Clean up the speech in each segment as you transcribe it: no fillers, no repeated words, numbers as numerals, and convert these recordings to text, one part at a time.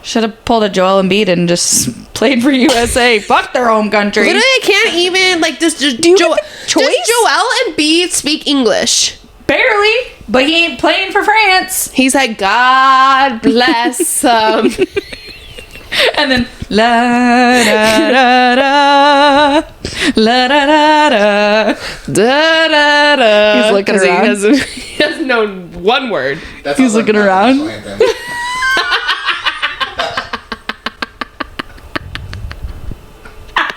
Should have pulled a Joel Embiid and just played for USA. Fuck their home country. Literally, I can't even, like, does Joel Embiid speak English? Barely, but he ain't playing for France. He's like, God bless him. And then, la da da da, la da da da, Da, da, da. He's looking around. He doesn't know one word. He's looking around.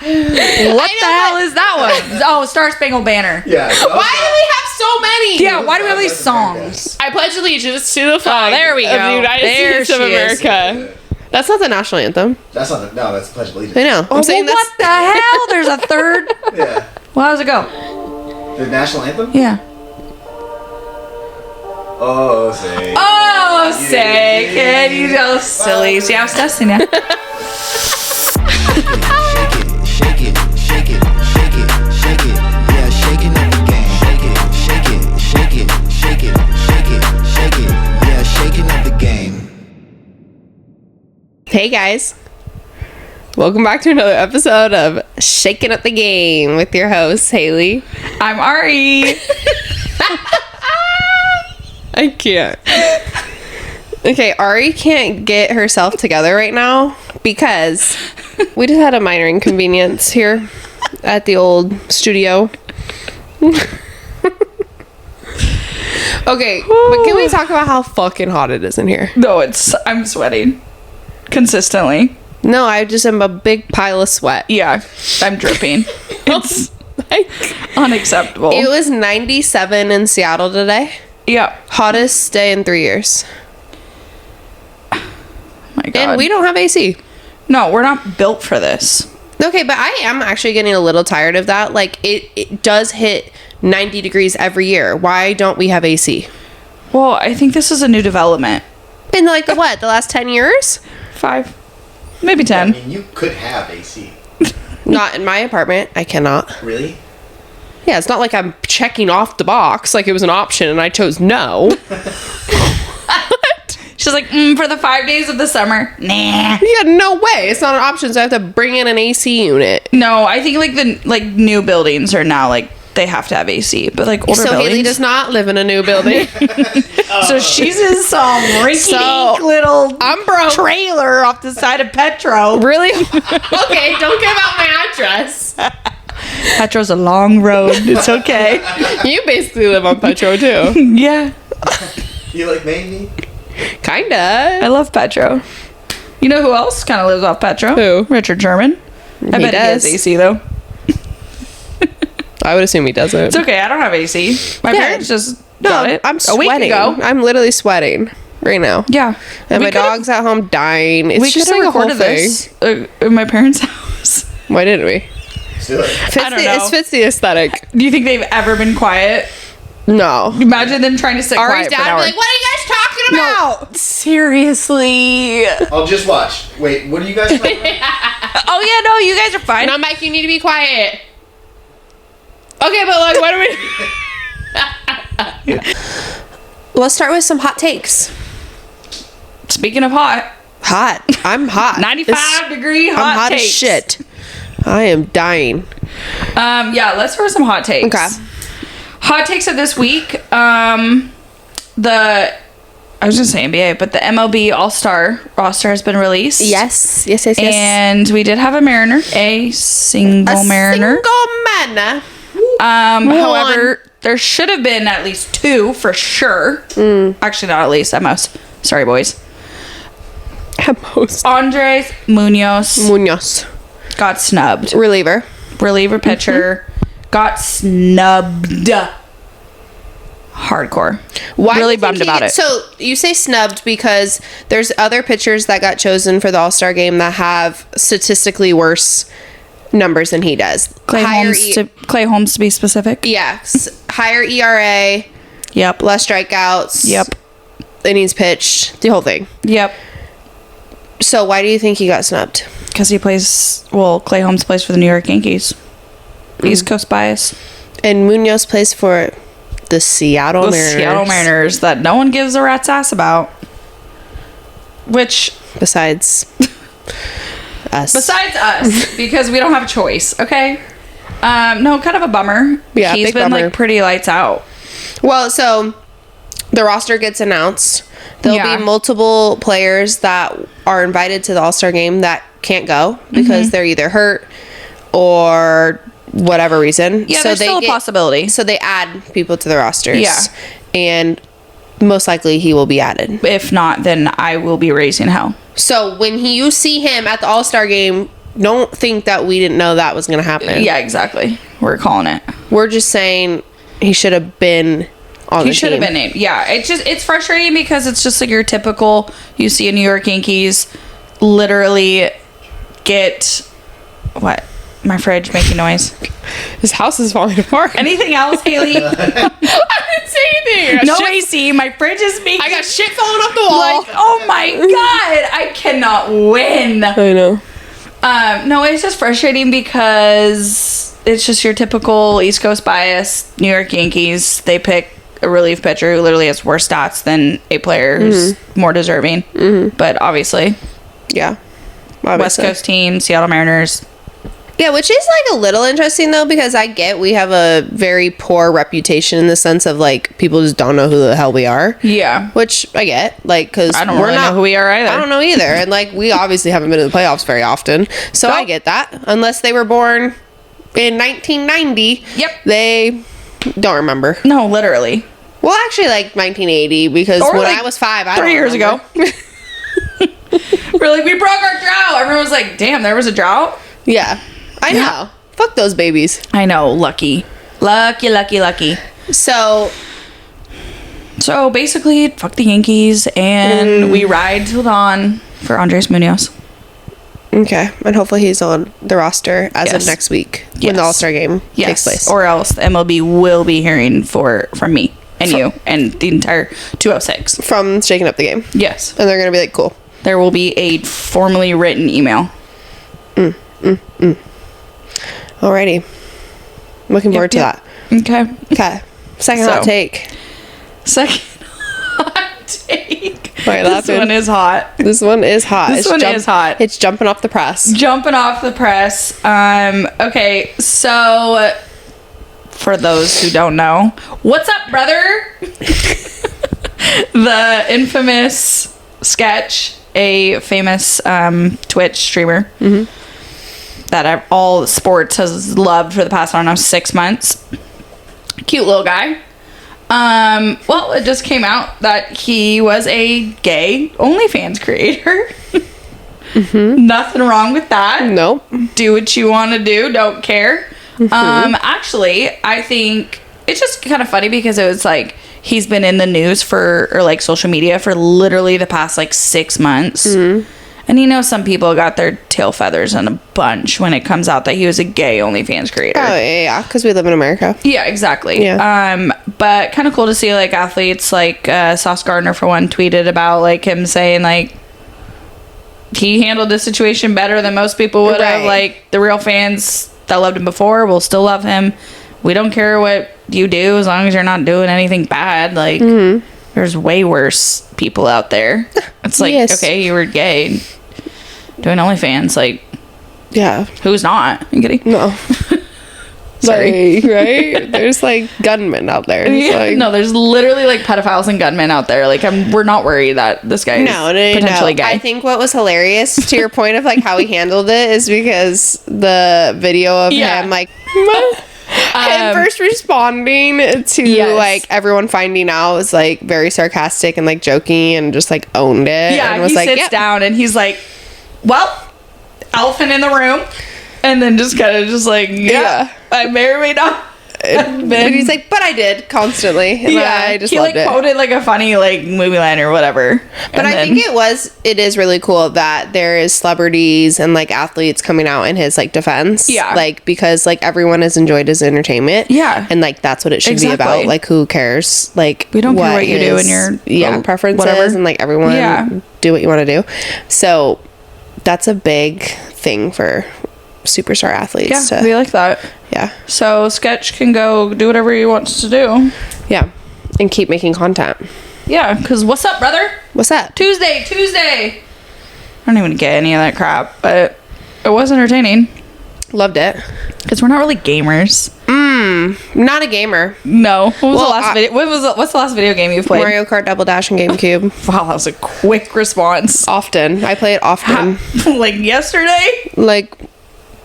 What the hell is that one? Oh, Star Spangled Banner. Yeah. Why do we have so many? Yeah, why do we have these songs? I pledge allegiance to the flag there we of go. the United There States of she is. America. That's not the national anthem. That's not the, no, that's Pledge of Allegiance. I know. I'm saying Well, what the hell? There's a third. Yeah. Well, how's it go? The national anthem? Yeah. Oh, say. Oh, say, can you go silly? See, I was testing you. Shake it, shake it, shake it, shake it. Yeah, shaking up the game. Shake it, shake it, shake it, shake it, shake it, shake it. Yeah, shaking up the game. Hey guys, welcome back to another episode of Shaking Up the Game with your host Hayley. I'm Ari. I can't. Okay, Ari can't get herself together right now because we just had a minor inconvenience here at the old studio. Okay, but can we talk about how fucking hot it is in here? No, I'm sweating consistently. No, I just am a big pile of sweat. Yeah, I'm dripping. It's unacceptable. It was 97 in Seattle today. Yeah. Hottest day in 3 years. My God. And we don't have AC. No, we're not built for this. Okay, but I am actually getting a little tired of that. Like, it does hit 90 degrees every year. Why don't we have AC? Well, I think this is a new development. In like the last 10 years? 5, maybe I 10. mean, you could have AC. Not in my apartment. I cannot. Really? Yeah, it's not like I'm checking off the box like it was an option and I chose no. She's like, for the 5 days of the summer, nah. Yeah, no way. It's not an option, so I have to bring in an AC unit. No, I think like the new buildings are now like they have to have AC, but like older So buildings. Haley does not live in a new building. So she's in some rinky-dink little I'm broke. trailer off the side of Petro. Really? Okay, don't give out my address. Petro's a long road. It's okay. You basically live on Petro too. Yeah, You like maybe? Kinda. I love Petro. You know who else kind of lives off Petro? Who? Richard Sherman. I bet he has does. AC though. I would assume he doesn't. It's okay. I don't have AC. My Yeah. parents just got it I'm a week sweating. ago. I'm literally sweating right now. Yeah, And We my could've- dog's at home dying. It's We just could like have a whole recorded thing. this in my parents' house. Why didn't we? Let's do it. I don't know. It fits the aesthetic. Do you think they've ever been quiet? No. Imagine them trying to sit Ari's quiet for dad an would hour. be like, what are you guys talking about? Seriously. I'll just watch. Wait, what are you guys talking about? Oh yeah, no, you guys are fine. And I'm like, you need to be quiet. Okay, but like, what are we... Let's start with some hot takes. Speaking of hot, Hot. I'm hot. 95-degree hot I'm hot takes. as shit. I am dying. Yeah, let's start with some hot takes. Okay. Hot takes of this week. I was gonna say NBA, but the MLB All-Star roster has been released. Yes. And we did have a Mariner, a single Mariner. Single man. However, there should have been at least 2 for sure. Actually, not at least, at most. Sorry, boys. At most. Andres Munoz. got snubbed. Reliever. Reliever pitcher got snubbed. Hardcore. Why Really do you think bummed about it. So you say snubbed because there's other pitchers that got chosen for the All-Star game that have statistically worse numbers than he does. Clay Holmes to be specific. Yeah. Higher ERA, Yep. less strikeouts. Yep. Innings pitched, the whole thing. Yep. So why do you think he got snubbed? Because Clay Holmes plays for the New York Yankees. East Coast bias. And Munoz plays for the Seattle Mariners. Seattle Mariners that no one gives a rat's ass about. Which, besides us. Besides us, because we don't have a choice, okay? No, kind of a bummer. Yeah, he's big been bummer. like pretty lights out. Well, so the roster gets announced. There'll Yeah. be multiple players that are invited to the All-Star game that can't go because they're either hurt or whatever reason. Yeah, there's still a possibility. So they add people to the rosters. Yeah. And most likely he will be added. If not, then I will be raising hell. So when you see him at the All-Star game, don't think that we didn't know that was going to happen. Yeah, exactly. We're calling it. We're just saying he should have been on the He should have team. been named. Yeah, it's frustrating because it's just like your typical, you see a New York Yankees literally get, what? My fridge making noise. His house is falling apart. Anything else, Haley? I didn't say anything. I No got shit- AC. My fridge is making... I got shit falling off the wall. Like, oh my God. I cannot win. I know. No, it's just frustrating because it's just your typical East Coast bias. New York Yankees, they pick a relief pitcher who literally has worse stats than a player who's more deserving. But obviously, Yeah. West Obviously. Coast team, Seattle Mariners. Yeah, which is like a little interesting though, because I get we have a very poor reputation in the sense of like people just don't know who the hell we are. Yeah. Which I get, like, because I don't really know who we are either. I don't know either, and like we obviously haven't been to the playoffs very often, so I Nope. get that. Unless they were born in 1990, Yep. they don't remember. No, literally. Well, actually, like 1980, because Or when like I was 5, I 3 don't years remember. ago. We're like, we broke our drought. Everyone was like, damn, there was a drought? Yeah, I know. Yeah. Fuck those babies. I know. Lucky. Lucky. So So basically, fuck the Yankees, and we ride till dawn for Andres Munoz. okay, and hopefully he's on the roster as Yes. of next week when Yes. the All-Star game Yes, takes place. or else the MLB will be hearing from me and you and the entire 206. from shaking up the game, Yes, and they're gonna be like, cool. there will be a formally written email. Alrighty, looking forward to that. Okay. Okay, second hot So- take. Second hot take. Why This laughing? one is hot. This one is hot. This one is hot. It's jumping off the press. Jumping off the press. Okay, so for those who don't know, what's up, brother? The infamous sketch, a famous Twitch streamer that all sports has loved for the past, I don't know, 6 months. Cute little guy. Well, it just came out that he was a gay OnlyFans creator. Nothing wrong with that. Nope. Do what you want to do. Don't care. Actually, I think it's just kind of funny because it was like he's been in the news or like social media for literally the past like 6 months. And you know, some people got their tail feathers in a bunch when it comes out that he was a gay OnlyFans creator. Oh yeah, because we live in America. Yeah, exactly. Yeah. But kind of cool to see like athletes like Sauce Gardner for one tweeted about like him saying like he handled this situation better than most people would have. Right. Like the real fans that loved him before will still love him. We don't care what you do as long as you're not doing anything bad. Like there's way worse people out there. It's like, Yes. okay, you were gay doing OnlyFans. Like, Yeah. who's not? You kidding? No. Sorry. Like, right? There's like gunmen out there. It's Yeah, like, no, there's literally like pedophiles and gunmen out there. Like, we're not worried that this guy is potentially gay. I think what was hilarious to your point of like how he handled it is because the video of Yeah. him like him first responding to Yes. like everyone finding out was like very sarcastic and like joking and just like owned it. Yeah, and was he like, sits "Yep." down and he's like, well, elephant in the room. And then just kind of just like, yeah, I may or may not. But he's like, but I did constantly. And I just he loved like it. quoted like a funny like movie line or whatever. But I think it is really cool that there is celebrities and like athletes coming out in his like defense. Yeah. Like because like everyone has enjoyed his entertainment. Yeah. And like that's what it should Exactly. be about. Like who cares? Like We don't care what you do in your own preferences whatever. and like everyone do what you want to do. So that's a big thing for superstar athletes. yeah, we like that. Yeah. So Sketch can go do whatever he wants to do. Yeah. And keep making content. Yeah, because what's up, brother? What's up? Tuesday. I don't even get any of that crap, but it was entertaining. Loved it. Because we're not really gamers. Not a gamer. No. What was the last video? What's the last video game you played? Mario Kart Double Dash and GameCube. Wow, that was a quick response. Often. I play it often. Like yesterday? Like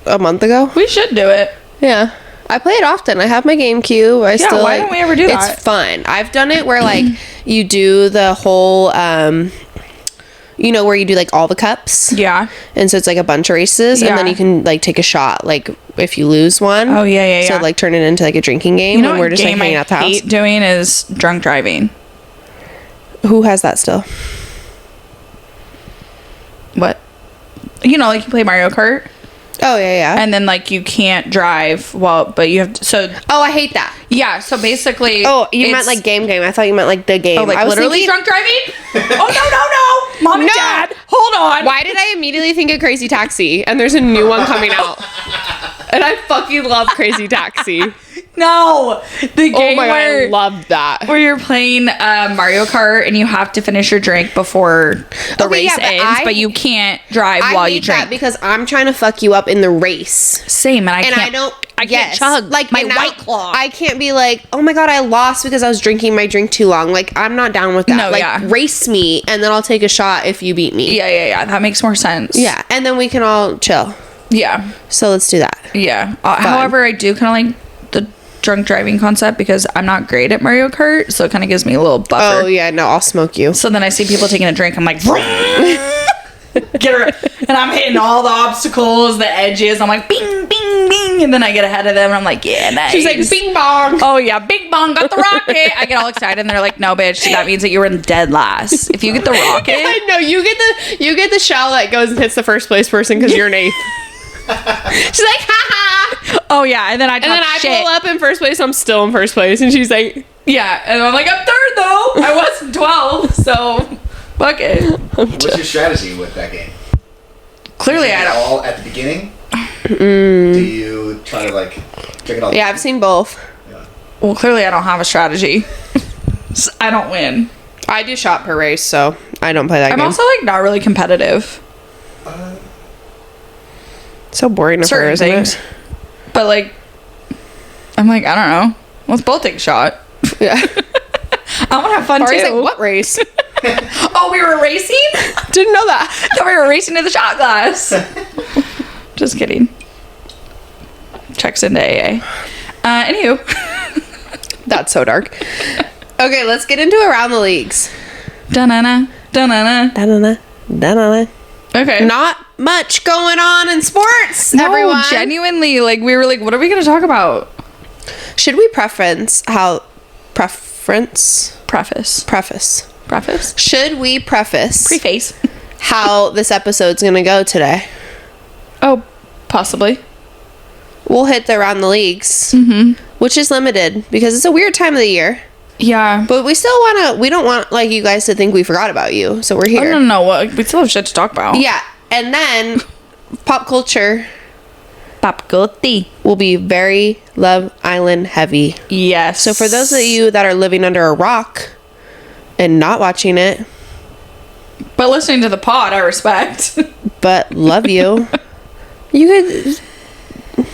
a month ago. We should do it. Yeah. I play it often. I have my GameCube. Why don't we ever do that? It's fun. I've done it where like you do the whole you know, where you do like all the cups. Yeah. And so it's like a bunch of races, and then you can like take a shot like if you lose one. Oh yeah. So like turn it into like a drinking game. You know and what we're just like game hanging I out the house. hate doing is drunk driving. Who has that still? What? You know, like you play Mario Kart. Oh yeah. And then like you can't drive but you have to, so Oh, I hate that. yeah, so basically Oh, you meant like game. I thought you meant like the game. oh, like I was literally thinking, drunk driving? Oh no. Mom and No. Dad, hold on. why did I immediately think of Crazy Taxi? And there's a new one coming out. And I fucking love Crazy Taxi. No. The game I loved that. where you're playing Mario Kart and you have to finish your drink before the Okay, race yeah, but ends, but you can't drive while you drink. that because I'm trying to fuck you up in the race. Same, and I can't yes. chug like my and now White Claw. I can't be like, oh my god, I lost because I was drinking my drink too long. Like, I'm not down with that. No, like, yeah. race me and then I'll take a shot if you beat me. Yeah. That makes more sense. Yeah, and then we can all chill. Yeah. So let's do that. Yeah. However, I do kind of like the drunk driving concept because I'm not great at Mario Kart, so it kind of gives me a little buffer. Oh yeah, no, I'll smoke you. So then I see people taking a drink, I'm like, get her, and I'm hitting all the obstacles, the edges. I'm like, bing, bing, bing, and then I get ahead of them, and I'm like, yeah, nice. She's like, bing bong. Oh yeah, bing bong, got the rocket. I get all excited, and they're like, no, bitch, that means that you were in dead last. If you get the rocket, I know you get the shell that goes and hits the first place person because you're an eighth. She's like, ha. Oh yeah, and then I pull up in first place. I'm still in first place, and she's like, yeah, and I'm like, I'm third though. I wasn't 12, so fuck it. What's your strategy with that game? Clearly, Do you I get it don't. all at the beginning. Do you try to like drink it all? yeah, I've seen both. Yeah. Well, clearly, I don't have a strategy. So I don't win. I do shot per race, so I don't play that game. I'm also like not really competitive. So boring of her, Certain isn't things, it? but like, I'm like, I don't know. Let's both take a shot. Yeah. I want to have fun Ari's too. like, what race? Oh, we were racing? Didn't know that. Thought we were racing to the shot glass. Just kidding. Checks into AA. Anywho. That's so dark. Okay, let's get into around the leagues. Da-na-na, da-na-na. Da-na-na, da-na-na. Okay. Not much going on in sports, No, everyone. genuinely, like, we were like, what are we going to talk about? Should we preface how... Preface? Should we preface Preface. how this episode's gonna go today? Oh, possibly. We'll hit the around the leagues, which is limited because it's a weird time of the year. Yeah. But we still we don't want like you guys to think we forgot about you, so we're Oh, here. no. We still have shit to talk about. Yeah, and then pop culture Popcorn. will be very Love Island heavy. Yes. So for those of you that are living under a rock and not watching it, But listening to the pod, I respect. but love you, you could,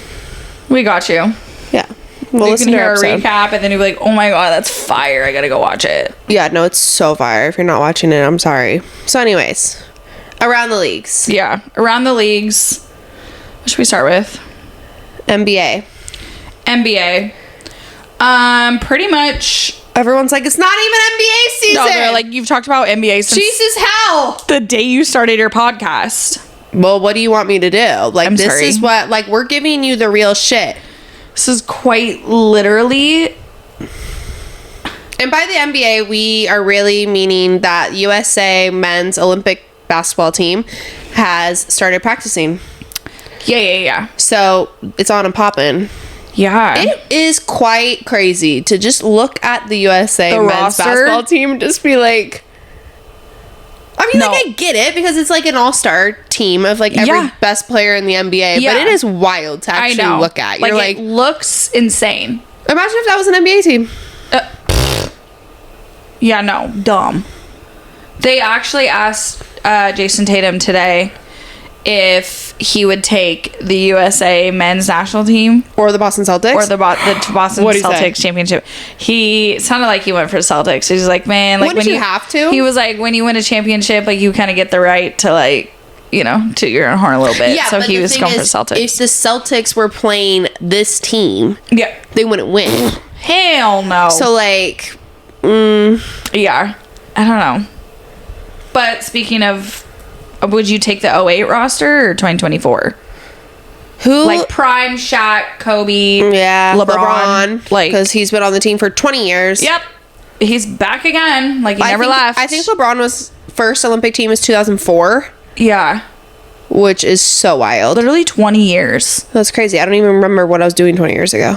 We got you. yeah. We'll You listen can to hear our a episode. recap, and then you'll be like, oh my god, that's fire. I gotta go watch it. Yeah, no, it's so fire. If you're not watching it, I'm sorry. So anyways, around the leagues. Yeah. Around the leagues. What should we start with? NBA. NBA. Pretty much. Everyone's like, it's not even NBA season. No, they're like, you've talked about NBA since Jesus hell. the day you started your podcast. Well, what do you want me to do? Like, I'm this sorry. is what, like, we're giving you the real shit. This is quite literally. And by the NBA, we are really meaning that USA men's Olympic basketball team has started practicing. Yeah. So it's on and popping. Yeah. It is quite crazy to just look at the USA The men's roster? basketball team and just be like, I mean, No. like, I get it because it's like an all-star team of like every Yeah. best player in the NBA, Yeah. but it is wild to I actually know. look at. You're like, it looks insane. imagine if that was an NBA team. Yeah, no. Dumb. They actually asked Jason Tatum today if he would take the USA men's national team Or the Boston Celtics? or the Boston What'd he say? Celtics championship. He sounded like he went for Celtics. He's like, man, like Wouldn't when you have to? He was like, when you win a championship, like you kind of get the right to like, you know, toot your own horn a little bit. so but he the was thing going for is, Celtics. If the Celtics were playing this team, Yeah. they wouldn't win. Hell no. So, like, yeah, I don't know. But speaking of, would you take the 08 roster or 2024? who? Like prime Shaq, Kobe, yeah, LeBron. Like, because he's been on the team for 20 years. yep, he's back again. Like he I never think, left. I think LeBron was first Olympic team is 2004, yeah, which is so wild. literally 20 years. That's crazy. I don't even remember what I was doing 20 years ago.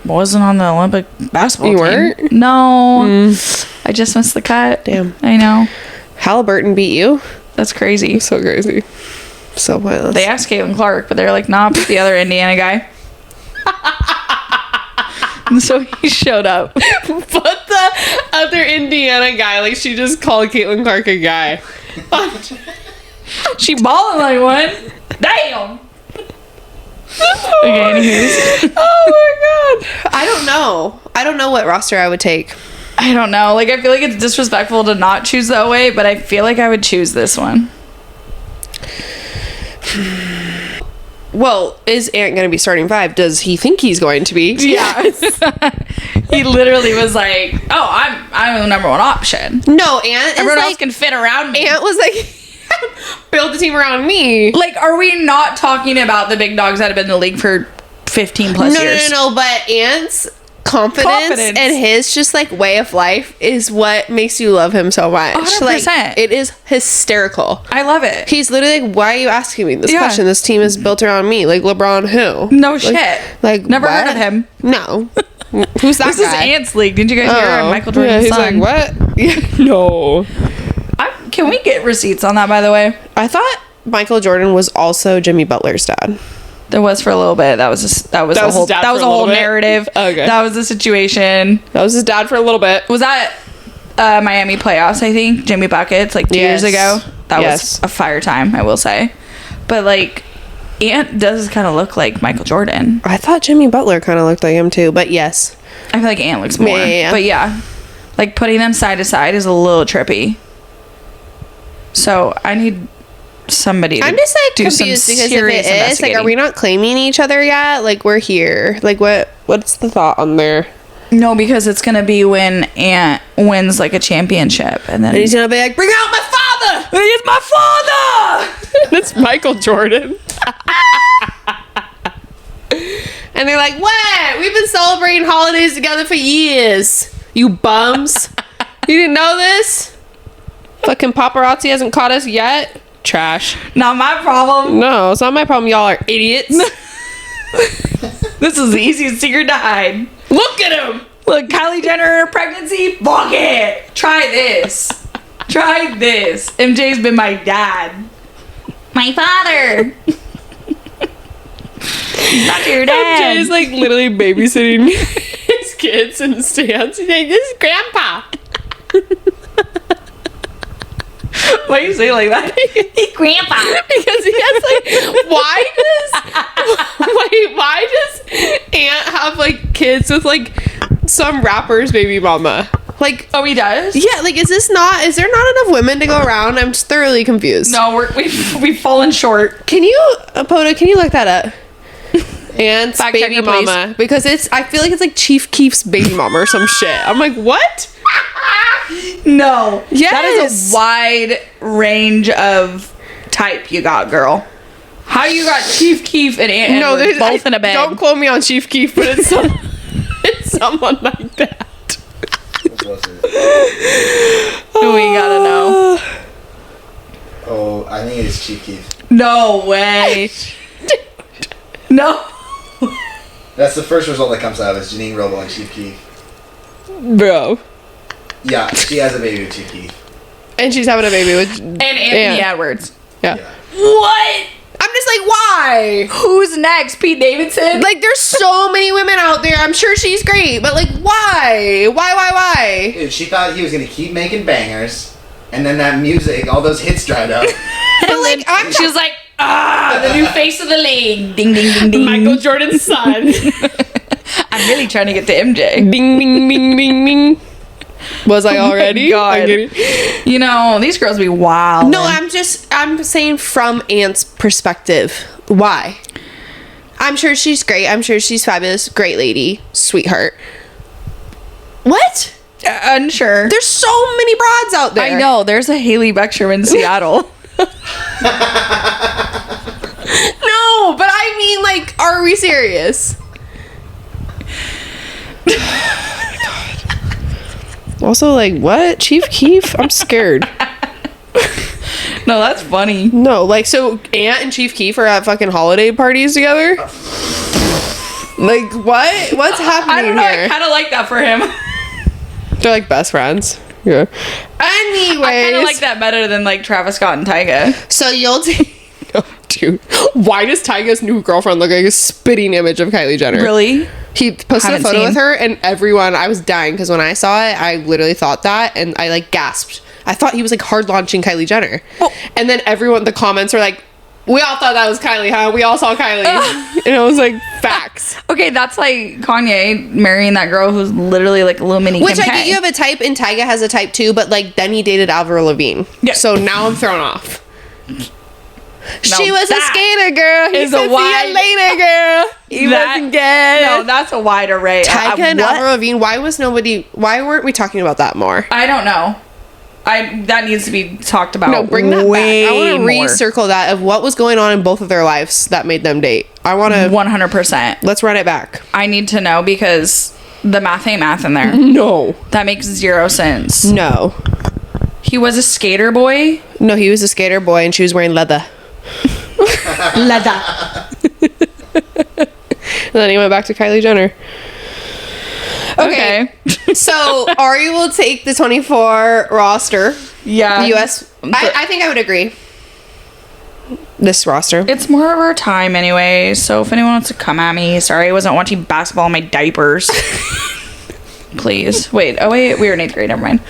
Wasn't on the Olympic basketball You team. weren't? No, I just missed the cut. Damn. I know. Halliburton beat you. That's crazy. So crazy. So wild. They asked Caitlin Clark, but they're like, nah, pick the other Indiana guy. And so he showed up. But the other Indiana guy, like, she just called Caitlin Clark a guy. She balling like one. Damn. Okay, anywho's. Oh my god. I don't know what roster I would take. I don't know. Like, I feel like it's disrespectful to not choose the 08, but I feel like I would choose this one. Well, is Ant going to be starting 5? Does he think he's going to be? Yeah. He literally was like, oh, I'm the number one option. No, Ant is Everyone else like, can fit around me. Ant was like, build the team around me. Like, are we not talking about the big dogs that have been in the league for 15 plus years? No, but Ant's confidence and his just like way of life is what makes you love him so much. 100%. Like, it is hysterical. I love it. He's literally like, why are you asking me this Yeah. question? This team is built around me. Like, LeBron who? No Like- shit. Like, Never what? heard of him. No. Who's that This guy? is Ants League. Didn't you guys hear? Oh, Michael Jordan's yeah, he's son. like, what? Yeah, no. Can we get receipts on that, by the way? I thought Michael Jordan was also Jimmy Butler's dad. There was for a little bit. That was a was whole his dad that was for a a whole little bit? narrative. Okay. That was the situation. That was his dad for a little bit. Was that Miami playoffs? I think Jimmy Buckets like 2 years ago. That Yes. was a fire time, I will say. But like, Ant does kind of look like Michael Jordan. I thought Jimmy Butler kind of looked like him too, but yes. I feel like Ant looks more. Yeah. But yeah, like putting them side to side is a little trippy. So I need somebody. I'm just like do some confused because if serious it is, like, investigating. are we not claiming each other yet? Like, we're here. Like, what's the thought on there? No, because it's gonna be when Ant wins like a championship, and then And he's gonna be like, bring out my father! it's my father. That's Michael Jordan. And they're like, what? We've been celebrating holidays together for years. You bums. You didn't know this? Fucking paparazzi hasn't caught us yet. Trash. Not my problem. No, it's not my problem. Y'all are idiots. This is the easiest secret to hide. Look at him. Look, Kylie Jenner pregnancy. Fuck it. Try this. Try this. MJ's been my dad. My father. Not your dad. Jay's like literally babysitting his kids in the stands. He's like, this is grandpa. Why you say it like that? Hey, grandpa. Because he has like, why does Ant have like kids with like some rapper's baby mama? Like, Oh, he does? yeah, like, is there not enough women to go around? I'm just thoroughly confused. No, we've fallen short. Can you, Poda, can you look that up? Ant's Fact baby checker, please. mama. Because I feel like it's like Chief Keef's baby mama or some shit. I'm like, what? No. That Yes. is a wide range of type you got, girl. How you got Chief Keef and Aunt Edward there's- both in a bed? Don't quote me on Chief Keef, but it's it's someone like that. What's it? We gotta know. Oh, I think it's Chief Keef. No way. No. That's the first result that comes out is Janine Robo and Chief Keef. Bro. Yeah, she has a baby with Chief Keef. And she's having a baby with... And Anthony Edwards. Yeah. Yeah. What? I'm just like, why? Who's next? Pete Davidson? Like, there's so many women out there. I'm sure she's great, but like, why? Why? Dude, she thought he was gonna keep making bangers, and then that music, all those hits dried up. But like, she was like, the new face of the league. Ding, ding, ding, ding. Michael Jordan's son. I'm really trying to get to MJ. Ding, ding, ding, ding, ding. Was I already? God. I'm kidding. You know, these girls be wild. No, I'm saying from Aunt's perspective. Why? I'm sure she's great. I'm sure she's fabulous. Great lady. Sweetheart. What? Unsure. There's so many broads out there. I know. There's a Hayley Beckstrom in Seattle. No, but I mean, like, are we serious? Also, like, what? Chief Keef? I'm scared. No, that's funny. No, like, so Aunt and Chief Keef are at fucking holiday parties together? Like, what? What's happening I don't know. here? I kind of like that for him. They're like best friends. Yeah. Anyways. I kind of like that better than like Travis Scott and Tyga. So you'll take... Oh, dude. Why does Tyga's new girlfriend look like a spitting image of Kylie Jenner? Really? He posted a Haven't photo seen. with her, and everyone... I was dying, because when I saw it, I literally thought that, and I, like, gasped. I thought he was, like, hard launching Kylie Jenner. Oh. And then everyone... The comments were like, we all thought that was Kylie, huh? We all saw Kylie. And I was like, facts. Okay, that's like Kanye marrying that girl who's literally like a little mini Which Kim I get K. you have a type, and Tyga has a type too, but like then he dated Avril Lavigne. Yeah. So now I'm thrown off. She was a that skater girl. He is said, a wide- see you later, girl. He wasn't good. No, that's a wide array. Tyga and What? Avril Lavigne. Why weren't we talking about that more? I don't know. That needs to be talked about. No, bring that way back. I want to more. recircle that of what was going on in both of their lives that made them date. I want to. 100%. Let's run it back. I need to know because the math ain't math in there. No. That makes zero sense. No. He was a skater boy. No, he was a skater boy and she was wearing leather. Leather. And then he went back to Kylie Jenner. Okay. So Ari will take the 24 roster. Yeah. US. I think I would agree. This roster. It's more of our time anyway, so if anyone wants to come at me, sorry I wasn't watching basketball in my diapers. Please. Wait, we were in 8th grade, never mind.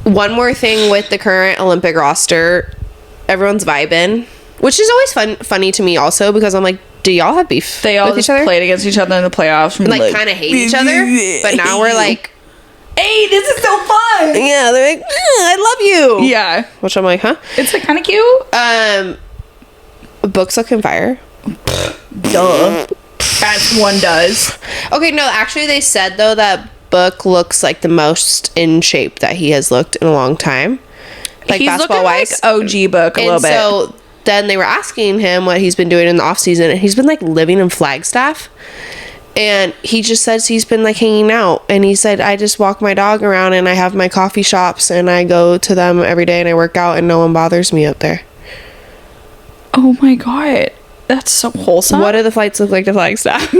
One more thing with the current Olympic roster, everyone's vibing, which is always funny to me also, because I'm like, do y'all have beef They all with just each other? played against each other in the playoffs. From Like kind of hate each other, but now we're like, hey, this is so fun. yeah, they're like, I love you. Yeah. Which I'm like, huh? It's like kind of cute. Books looking fire. Duh. As one does. Okay, no, actually they said though that Book looks like the most in shape that he has looked in a long time. Like He's basketball looking wise. like OG Book a little bit. So then they were asking him what he's been doing in the off season, and he's been like living in Flagstaff. And he just says he's been like hanging out, and he said, I just walk my dog around and I have my coffee shops and I go to them every day and I work out and no one bothers me up there. Oh my god. That's so wholesome. What do the flights look like to Flagstaff?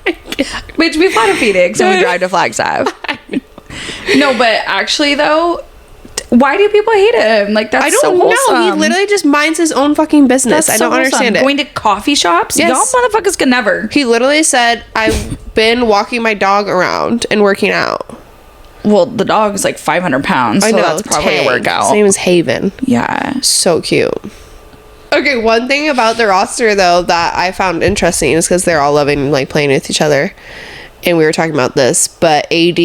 Bitch, we fly to Phoenix and we drive to Flagstaff. No, but actually though, why do people hate him? Like that's I don't so know. wholesome. He literally just minds his own fucking business. That's I so don't wholesome. understand it. Going to coffee shops? Yes. Y'all motherfuckers can never. He literally said, I've been walking my dog around and working out. Well, the dog is like 500 pounds, so I know. that's probably Tang. a workout. His name is Haven. Yeah. So cute. Okay, one thing about the roster though that I found interesting is because they're all loving like playing with each other, and we were talking about this, but AD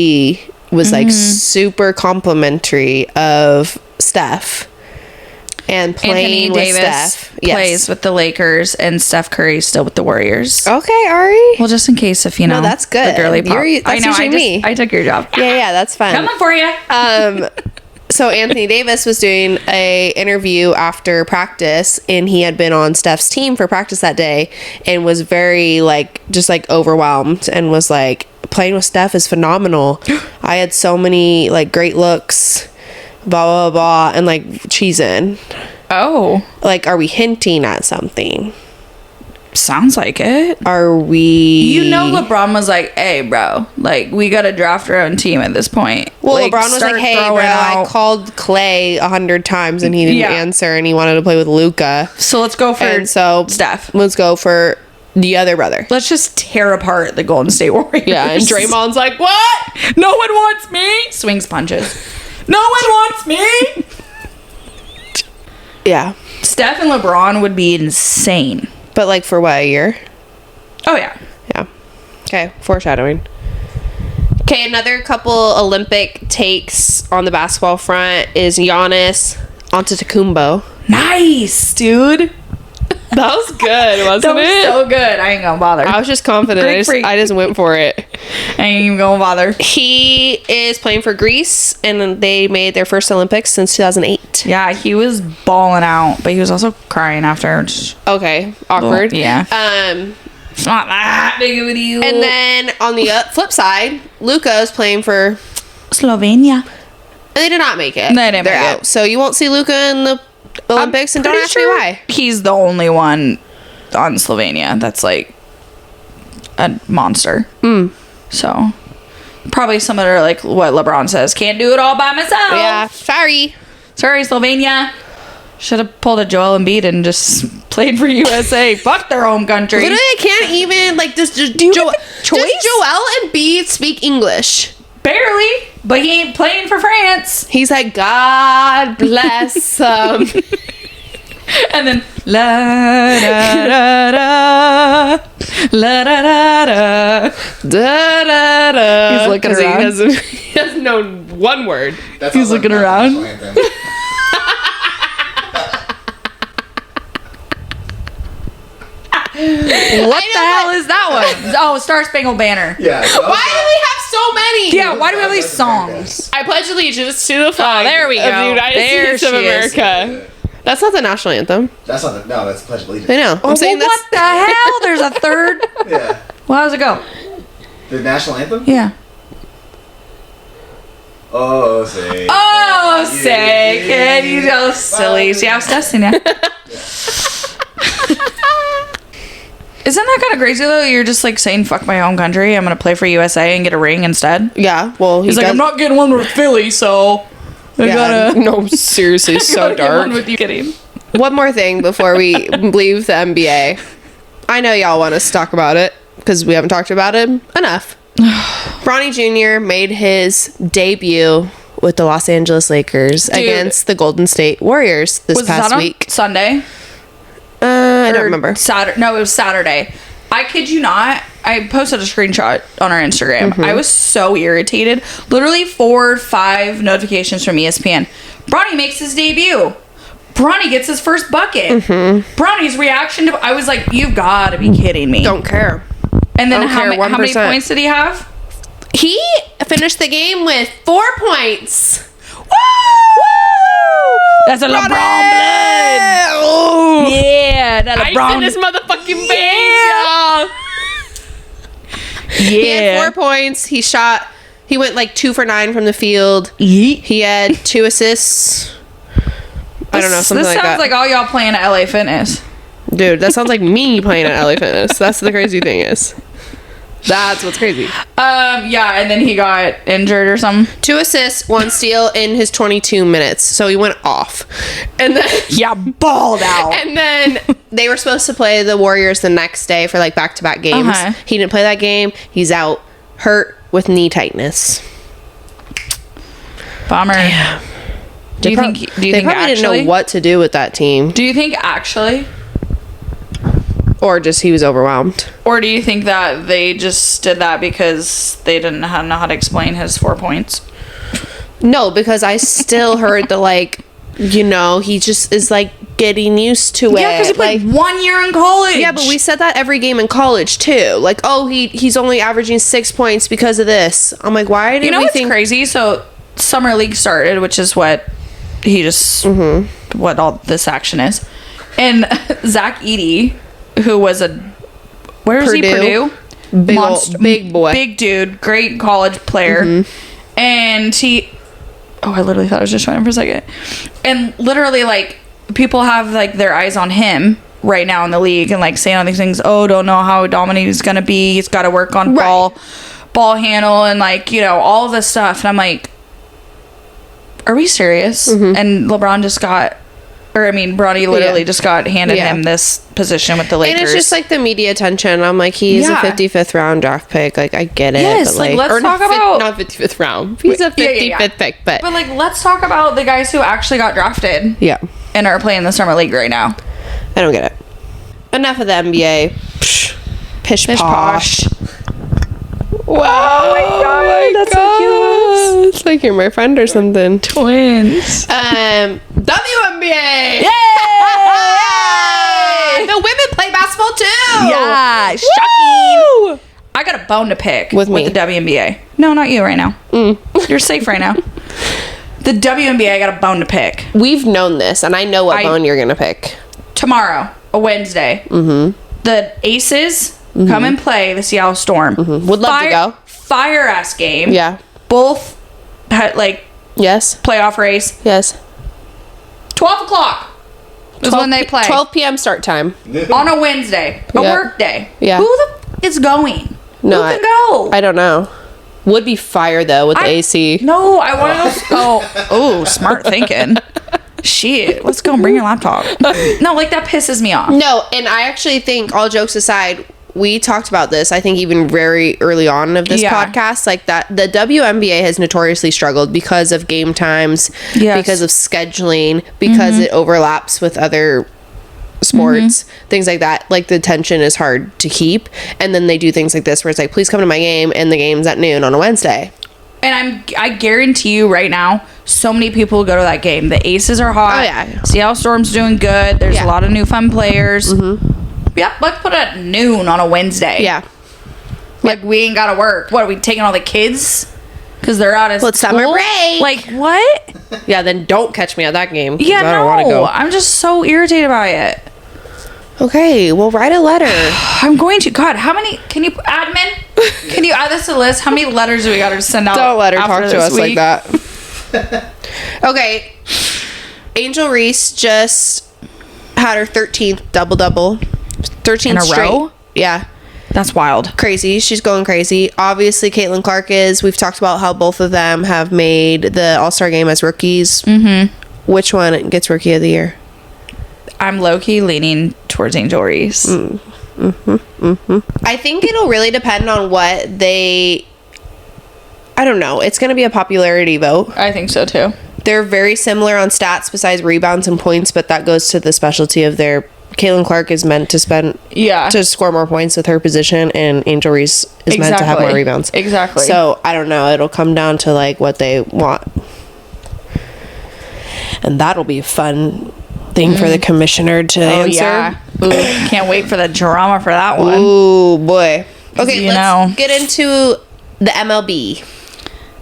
was like super complimentary of Steph and playing Anthony with Davis Steph. plays with the Lakers and Steph Curry still with the Warriors. Okay, Ari. Well, just in case if you know. No, that's good. The girly pop. That's I know. usually me. I took your job. Yeah, that's fun. Coming for you. So Anthony Davis was doing a interview after practice, and he had been on Steph's team for practice that day and was very like just like overwhelmed and was like, playing with Steph is phenomenal. I had so many like great looks, blah blah blah, and like cheesing. Oh, Like, are we hinting at something? sounds like it. Are we? You know, LeBron was like, "Hey, bro, like we gotta draft our own team at this point." Well, Like, LeBron was start like, "Hey, bro, throwing I out- called Clay 100 times and he didn't Yeah. answer, and he wanted to play with Luca. So let's go for And so Steph. let's go for the other brother. Let's just tear apart the Golden State Warriors. Yeah, and Draymond's like, what? No one wants me. Swings punches. No one wants me. Yeah. Steph and LeBron would be insane. But like for what, a year? Oh yeah. Yeah. Okay, foreshadowing. Okay, another couple Olympic takes on the basketball front is Giannis Antetokounmpo. Nice, dude. That was good, wasn't That was it? so good. I ain't gonna bother. I was just confident. Greek freak. I just went for it. I ain't even gonna bother. He is playing for Greece, and they made their first Olympics since 2008. Yeah, he was balling out, but he was also crying after. Okay, awkward. Yeah. It's not that big of a deal. And then on the flip side, Luka is playing for Slovenia. And they did not make it. They didn't They're make out. it. So you won't see Luka in the Olympics, and don't Pretty ask me sure why. He's the only one on Slovenia that's like a monster. So probably similar like what LeBron says, can't do it all by myself. Yeah, sorry. Sorry, Slovenia. Should have pulled a Joel Embiid and just played for USA. Fuck their home country. Literally, I can't even like this. Does you get the choice? Joel Embiid speak English? Barely, but he ain't playing for France. He's like, God bless And then la da da da la da da da. da da da. He's looking 'Cause around. He doesn't know one word. That's He's also looking not the around. national anthem. What the hell is that one? Oh, Star Spangled Banner. Yeah. Why do we have so many? Yeah, why do we have these songs? I pledge allegiance to the flag there we of go. the United There States of she is. America. That's not the national anthem. That's not the, no, that's Pledge of Allegiance. I know. Oh, I'm saying well, what the hell? There's a third. Yeah. Well, how does it go? The national anthem? Yeah. Oh, say. Oh, say, kid, you so silly. See, I was testing you. Isn't that kind of crazy though? You're just like saying "fuck my home country." I'm gonna play for USA and get a ring instead. Yeah, well, He's like, I'm not getting one with Philly, so I gotta. No, seriously, so gotta get dark. one with you. Kidding. One more thing before we leave the NBA. I know y'all want us to talk about it because we haven't talked about it enough. Bronny Jr. made his debut with the Los Angeles Lakers against the Golden State Warriors this past that on week. Sunday? I don't remember. Saturday. No, it was Saturday. I kid you not. I posted a screenshot on our Instagram. I was so irritated. Literally 4 or 5 notifications from ESPN. Bronny makes his debut. Bronny gets his first bucket. Bronny's reaction to... I was like, you've got to be kidding me. Don't care. And then don't how care, many 1%. points did he have? He finished the game with 4 points. Woo! That's a LeBron blood. Oh. Yeah, that Ice LeBron. in this motherfucking veins, y'all. He had Yeah. 4 points. He went like 2 for 9 from the field. Yeet. He had 2 assists. I don't know, something This like that. sounds like all y'all playing at LA Fitness. Dude, that sounds like me playing at LA Fitness. That's the crazy thing is. That's what's crazy. Yeah, and then he got injured or something. 2 assists, 1 steal in his 22 minutes. So he went off. And then Yeah, balled out. and then they were supposed to play the Warriors the next day for like back-to-back games. Uh-huh. He didn't play that game. He's out hurt with knee tightness. Bummer. Do you think? Do you they think probably actually? didn't know what to do with that team, Do you think actually, or just he was overwhelmed? or do you think that they just did that because they didn't know how to explain his 4 points? No, because I still heard the he just is like getting used to it. Yeah, because he played like, 1 year in college. yeah, but we said that every game in college too. Like, oh, he's only averaging 6 points because of this. I'm like, why did You know we what's think? crazy? So summer league started, which is what he just what all this action is, and Zach Edey, who was where was he? Purdue. Purdue, Big boy. big dude, great college player, and he. Oh, I literally thought I was just showing him for a second, and literally like people have like their eyes on him right now in the league and like saying all these things. Oh, don't know how dominant he's gonna be. He's got to work on ball handle and like all of this stuff, and I'm like. Are we serious? And LeBron just got Bronny literally Yeah. just got handed Yeah. him this position with the Lakers. And it's just like the media attention. I'm like, he's Yeah. a 55th round draft pick. Like, I get it. Yes, but like, let's or talk not about- not 55th round. He's a 55th pick, but But let's talk about the guys who actually got drafted yeah, and are playing the summer league right now. I don't get it. Enough of the NBA. Psh, pish Pish posh. posh. Wow, my God, that's so cute. It's like you're my friend or something. Twins. WNBA. Yay! The women play basketball too. Yeah, shocking. Woo! I got a bone to pick With me. the WNBA. No, not you right now. You're safe right now. The WNBA, I got a bone to pick. We've known this, and I know what bone you're gonna pick. Tomorrow, a Wednesday, the Aces come and play the Seattle Storm. Would love to go. Fire ass game. Yeah. Both had Yes. playoff race. Yes. 12 o'clock is when they play. 12 p.m. start time. On a Wednesday. A Yeah. work day. Yeah. Who the is going? No, Who can go? I don't know. Would be fire though with the AC. No, I want to go. Oh, smart thinking. Shit, let's go. Bring your laptop. No, that pisses me off. No, and I actually think, all jokes aside, we talked about this, I think even very early on of this podcast, that the WNBA has notoriously struggled because of game times, because of scheduling, because it overlaps with other sports, things like that. The tension is hard to keep. And then they do things like this where it's like, please come to my game, and the game's at noon on a Wednesday. And I guarantee you right now, so many people go to that game. The Aces are hot. Oh, yeah. Seattle Storm's doing good. There's a lot of new fun players. Yep, let's put it at noon on a Wednesday. Yeah. We ain't gotta work. What, are we taking all the kids? Because they're out of Well, it's school? summer break. What? Yeah, then don't catch me at that game. 'Cause Yeah, I don't want to no. go. I'm just so irritated by it. Okay, well, write a letter. I'm going to. God, how many? Can you, admin? Can you add this to the list? How many letters do we got to send out? Don't let her after talk to this us like week? that. Okay. Angel Reese just had her 13th double-double. 13th In a straight. row? Yeah. That's wild. Crazy. She's going crazy. Obviously, Caitlin Clark is. We've talked about how both of them have made the All-Star game as rookies. Mm-hmm. Which one gets Rookie of the Year? I'm low-key leaning towards Angel Reese. I think it'll really depend on what they... I don't know. It's going to be a popularity vote. I think so, too. They're very similar on stats besides rebounds and points, but that goes to the specialty of their... Caitlin Clark is meant to to score more points with her position, and Angel Reese is meant to have more rebounds. Exactly. So, I don't know. It'll come down to, what they want. And that'll be a fun thing for the commissioner to answer. Yeah. Ooh, can't wait for the drama for that one. Ooh, boy. Okay, You let's know. get into the MLB.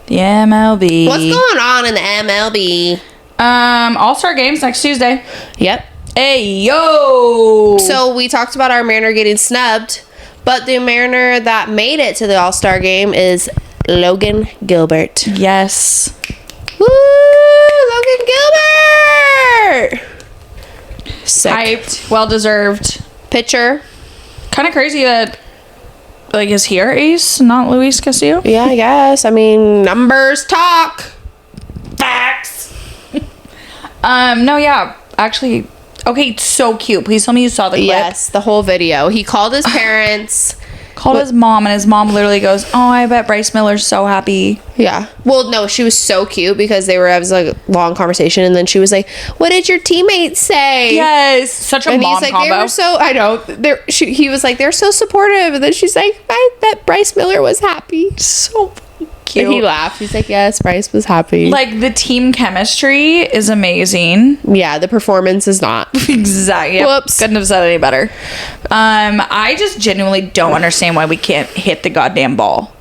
The MLB. What's going on in the MLB? All-Star games next Tuesday. Yep. Hey, yo! So we talked about our Mariner getting snubbed, but the Mariner that made it to the All-Star game is Logan Gilbert. Yes. Woo! Logan Gilbert! Sick. Hyped. Well-deserved. Pitcher. Kind of crazy that, is he our ace, not Luis Castillo? Yeah, I guess. I mean, numbers talk. Facts. No, yeah. Actually, okay, so cute. Please tell me you saw the clip. Yes, the whole video. He called his parents. Called his mom, and his mom literally goes, "Oh, I bet Bryce Miller's so happy." Yeah. Well, no, she was so cute because they were having a long conversation, and then she was like, "What did your teammates say?" Yes, such a And mom he's like, combo. "They were so." I know. He was like, "They're so supportive," and then she's like, "I bet Bryce Miller was happy." So cute. And he laughed. He's like, "Yes, Bryce was happy." The team chemistry is amazing. Yeah, the performance is not. Exactly. Yep. Whoops. Couldn't have said any better. I just genuinely don't understand why we can't hit the goddamn ball.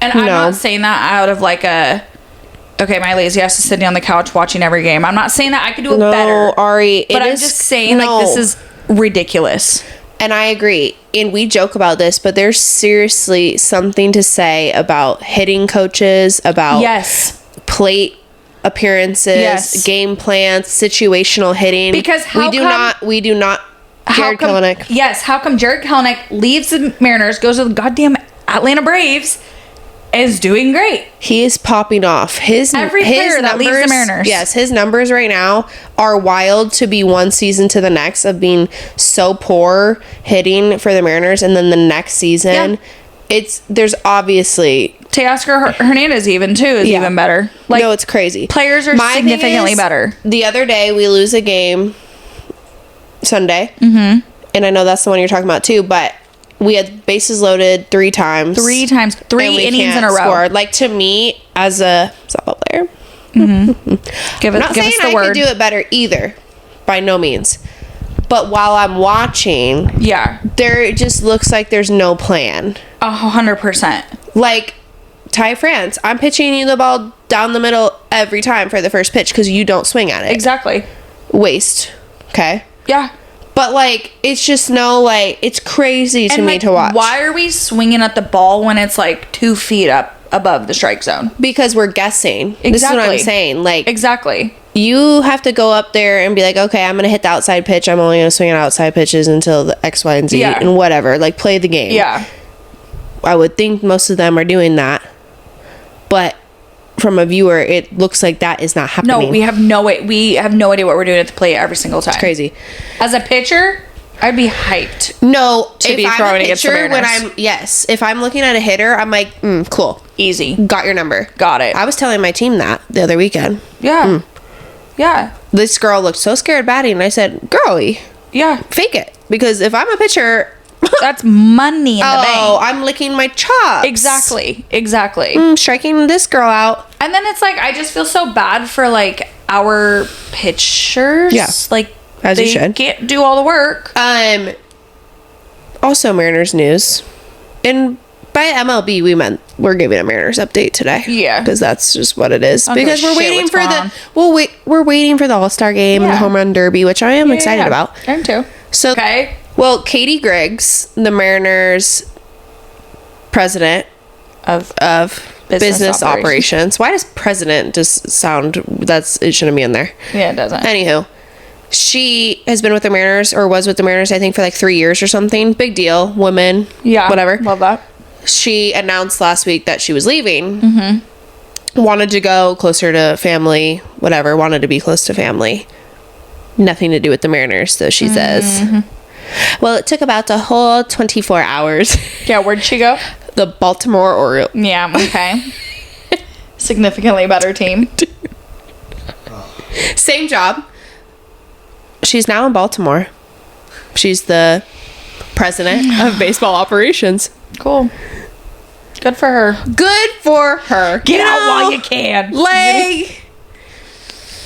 And I'm No. not saying that out of okay, my lazy ass is sitting on the couch watching every game. I'm not saying that I could do it better. No, Ari. But I'm just saying this is ridiculous. And I agree. And we joke about this, but there's seriously something to say about hitting coaches, about Yes. plate appearances, Yes. game plans, situational hitting. Because we do not. Jared Kelenic. Yes, how come Jared Kelenic leaves the Mariners, goes to the goddamn Atlanta Braves, is doing great. He is popping off. Every player that leaves the Mariners. Yes, his numbers right now are wild to be one season to the next of being so poor hitting for the Mariners, and then the next season, there's obviously Teoscar Hernandez even too is even better. Like, no, it's crazy. Players are significantly better. The other day we lose a game Sunday, and I know that's the one you're talking about too, but we had bases loaded 3 times. 3 innings in a row. Score. Like, to me, as a softball player, give I'm not saying I could do it better either, by no means. But while I'm watching, there just looks like there's no plan. 100%. Like, Ty France, I'm pitching you the ball down the middle every time for the first pitch because you don't swing at it. Exactly. Waste. Okay? Yeah. But, like, it's just it's crazy to me to watch. Why are we swinging at the ball when it's, like, 2 feet up above the strike zone? Because we're guessing. Exactly. This is what I'm saying. Like, exactly. You have to go up there and be like, okay, I'm going to hit the outside pitch. I'm only going to swing at outside pitches until the X, Y, and Z and whatever. Like, play the game. Yeah. I would think most of them are doing that. But from a viewer, it looks like that is not happening. No, we have no idea what we're doing at the plate every single time. It's crazy. As a pitcher, I'd be hyped. No, to be throwing against the Mariners. If I'm looking at a hitter, I'm like, cool. Easy. Got your number. Got it. I was telling my team that the other weekend. Yeah. Yeah. This girl looked so scared batting, and I said, girlie. Yeah. Fake it. Because if I'm a pitcher... That's money in the bank. Oh, I'm licking my chops. Exactly. Striking this girl out. And then it's like, I just feel so bad for, like, our pitchers. Yeah. Like, as they you should. Can't do all the work. Also, Mariners news. And by MLB, we meant we're giving a Mariners update today. Yeah. Because that's just what it is. Because we're waiting for we're waiting for the All-Star game and the Home Run Derby, which I am excited about. I am too. So, okay. Well, Katie Griggs, the Mariners president of business operations. Why does president just sound... it shouldn't be in there. Yeah, it doesn't. Anywho, she has been with the Mariners, or was with the Mariners, I think, for like 3 years or something. Big deal. Woman. Yeah. Whatever. Love that. She announced last week that she was leaving. Wanted to go closer to family. Whatever. Wanted to be close to family. Nothing to do with the Mariners, so she says... Well, it took about a whole 24 hours. Yeah, where'd she go? The Baltimore Orioles. Yeah, okay. Significantly better team. Same job. She's now in Baltimore. She's the president of baseball operations. Cool. Good for her. Good for her. Get out while you can. Like,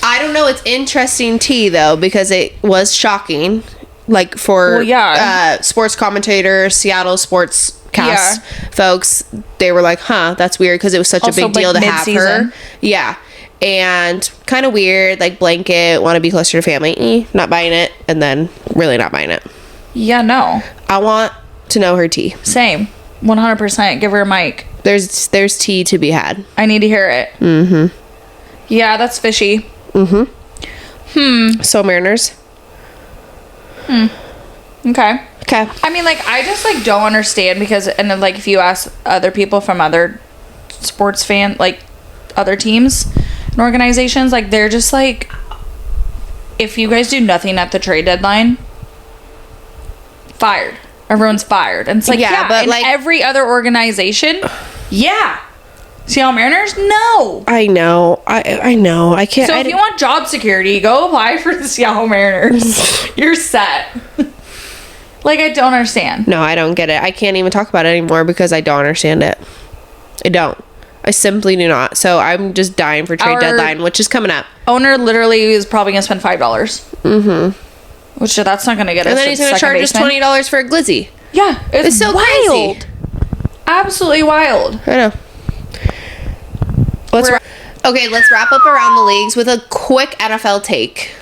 I don't know. It's interesting tea, though, because it was shocking. Like, for sports commentators, Seattle sports cast folks, they were like, that's weird, because it was such a big deal to have her. Yeah. And kind of weird, like, blanket, want to be closer to family. Not buying it, and then really not buying it. Yeah, no. I want to know her tea. Same. 100%. Give her a mic. There's tea to be had. I need to hear it. Yeah, that's fishy. So, Mariners. Okay. I mean, like, I just, like, don't understand because, and then, like, if you ask other people from other sports like, other teams and organizations, like, they're just like, if you guys do nothing at the trade deadline, fired. Everyone's fired. And it's like, but, like, every other organization, Seattle Mariners, no. I know. I know. I can't. So if you want job security, go apply for the Seattle Mariners. You're set. Like, I don't understand. No, I don't get it. I can't even talk about it anymore because I don't understand it. I don't. I simply do not. So I'm just dying for trade deadline, which is coming up. Owner literally is probably going to spend $5. Which that's not going to get us. And then he's going to charge us $20 for a glizzy. Yeah. It's so wild. Crazy. Absolutely wild. I know. Let's wrap up around the leagues with a quick NFL take.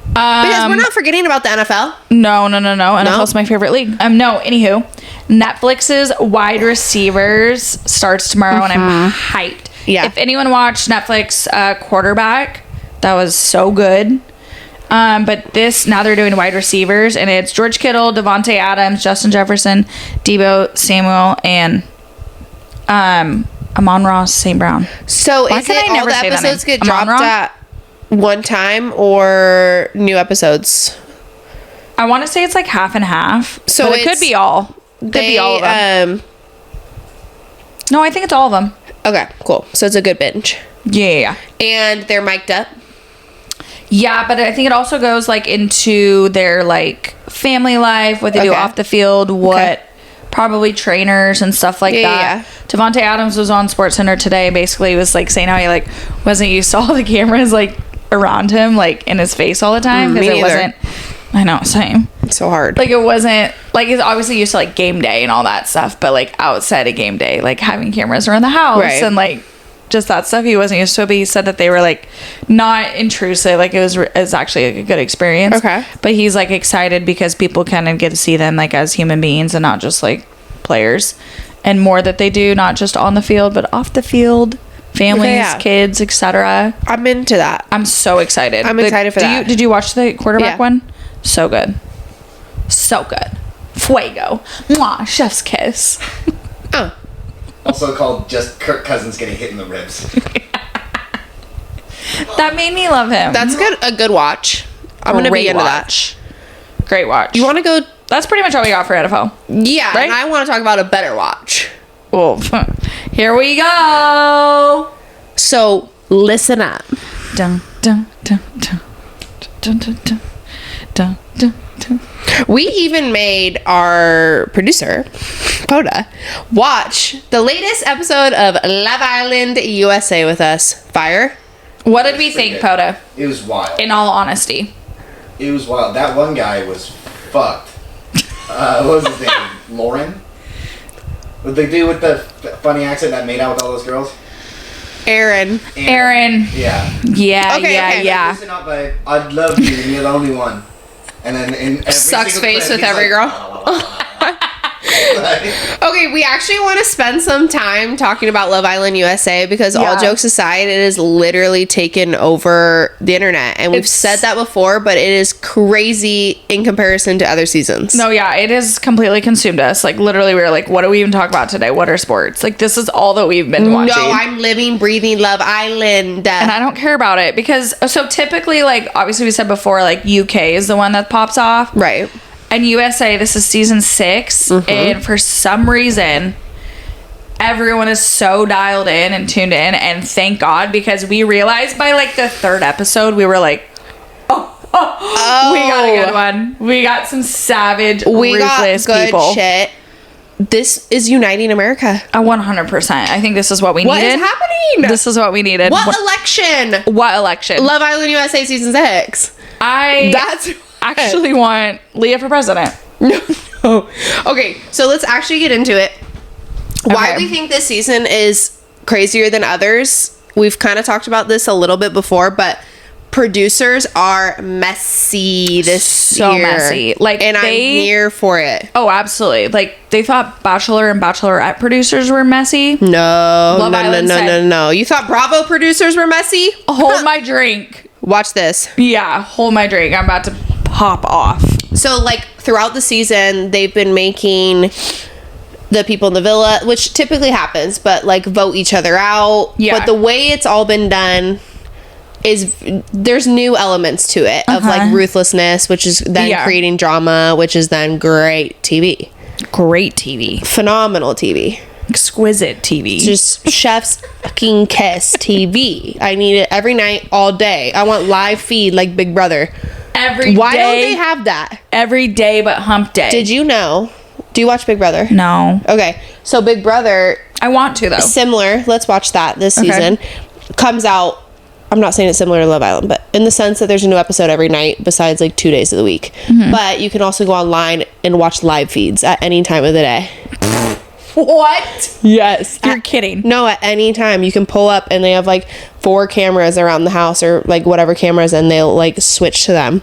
Because we're not forgetting about the NFL. No. NFL's my favorite league. No, anywho. Netflix's Wide Receivers starts tomorrow, and I'm hyped. Yeah. If anyone watched Netflix Quarterback, that was so good. But now they're doing Wide Receivers, and it's George Kittle, Devontae Adams, Justin Jefferson, Deebo Samuel, and Amon Ross St. Brown. So Why is can it I all never the say that episodes name? get dropped Amon-Ra? at one time or new episodes? I want to say it's like half and half. So So it could be all. Could be all of them. No, I think it's all of them. Okay, cool. So it's a good binge. Yeah. And they're mic'd up. Yeah, but I think it also goes like into their like family life, what they do Okay. off the field, what Okay. probably trainers and stuff like that. Devontae Adams was on SportsCenter today. Basically, was like saying how he like wasn't used to all the cameras like around him, like in his face all the time Me because it neither. wasn't. I know, same. It's so hard. Like it wasn't like he's obviously used to like game day and all that stuff, but like outside of game day, like having cameras around the house Right. and like just that stuff he wasn't used to. But he said that they were like not intrusive, like it was actually like, a good experience. Okay. But he's like excited because people kind of get to see them like as human beings and not just like players, and more that they do not just on the field but off the field, families, Okay, yeah. kids, etc. I'm into that. I'm so excited. I'm excited for that. Did you watch the quarterback Yeah. one? So good. So good. Fuego. Mwah. Chef's kiss. Oh. Also called just Kirk Cousins getting hit in the ribs. That made me love him. That's good. A good watch. I'm going to be Great into watch. Great watch. that. You want to go? That's pretty much all we got for NFL. Yeah. Right? And I want to talk about a better watch. Well, here we go. So listen up. Dun, dun, dun, dun, dun, dun, dun, dun, dun, dun. We even made our producer, Poda, watch the latest episode of Love Island USA with us. Fire. What did we think, Poda? It was wild. In all honesty. It was wild. That one guy was fucked. What was his name? Lauren? The dude with the funny accent that made out with all those girls? Aaron. Aaron. Yeah. Yeah, Okay, yeah, okay. yeah. Listen up, babe. I'd love you, and you're the only one. And then in every Sucks single face clip, with he's every like, girl. Okay, we actually want to spend some time talking about Love Island USA because all Yeah. jokes aside, it has literally taken over the internet. And we've It's- said that before, but it is crazy in comparison to other seasons. No, yeah, it has completely consumed us. Like, literally, we were like, what do we even talk about today? What are sports? Like, this is all that we've been watching. No, I'm living, breathing Love Island. And I don't care about it because, so typically, like, obviously, we said before, like, UK is the one that pops off. Right. And USA, this is season 6. And for some reason, everyone is so dialed in and tuned in. And thank God, because we realized by, like, the 3rd episode, we were like, oh, we got a good one. We got some savage, We got ruthless good people. shit. This is uniting America. 100%. I think this is what we What is needed. happening? This is what we needed. What election? What election? Love Island USA season 6. I That's actually want Leah for president. No. Okay, so let's actually get into it. Why Okay. we think this season is crazier than others. We've kind of talked about this a little bit before, but producers are messy this So year. messy. Like, and I'm here for it. Oh, absolutely. Like, they thought Bachelor and Bachelorette producers were messy. No, Love Island said- no. You thought Bravo producers were messy? Hold my drink. Watch this. Yeah, hold my drink. I'm about to pop off. So, like, throughout the season, they've been making the people in the villa, which typically happens, but, like, vote each other out. Yeah. But the way it's all been done is there's new elements to it of, like, ruthlessness, which is then Yeah. creating drama, which is then great TV. Great TV. Phenomenal TV. Exquisite TV. Just chef's fucking kiss TV. I need it every night, all day. I want live feed like Big Brother. every Why don't day- they have that? every day but hump day. Did you know? Do you watch Big Brother? No. Okay, so Big Brother, I want to, though. similar. Let's watch that this Okay. season. Comes out. I'm not saying it's similar to Love Island, but in the sense that there's a new episode every night, besides like 2 days of the week. Mm-hmm. But you can also go online and watch live feeds at any time of the day. What? Yes, You're kidding. No, at any time you can pull up and they have like 4 cameras around the house or like whatever cameras, and they'll like switch to them.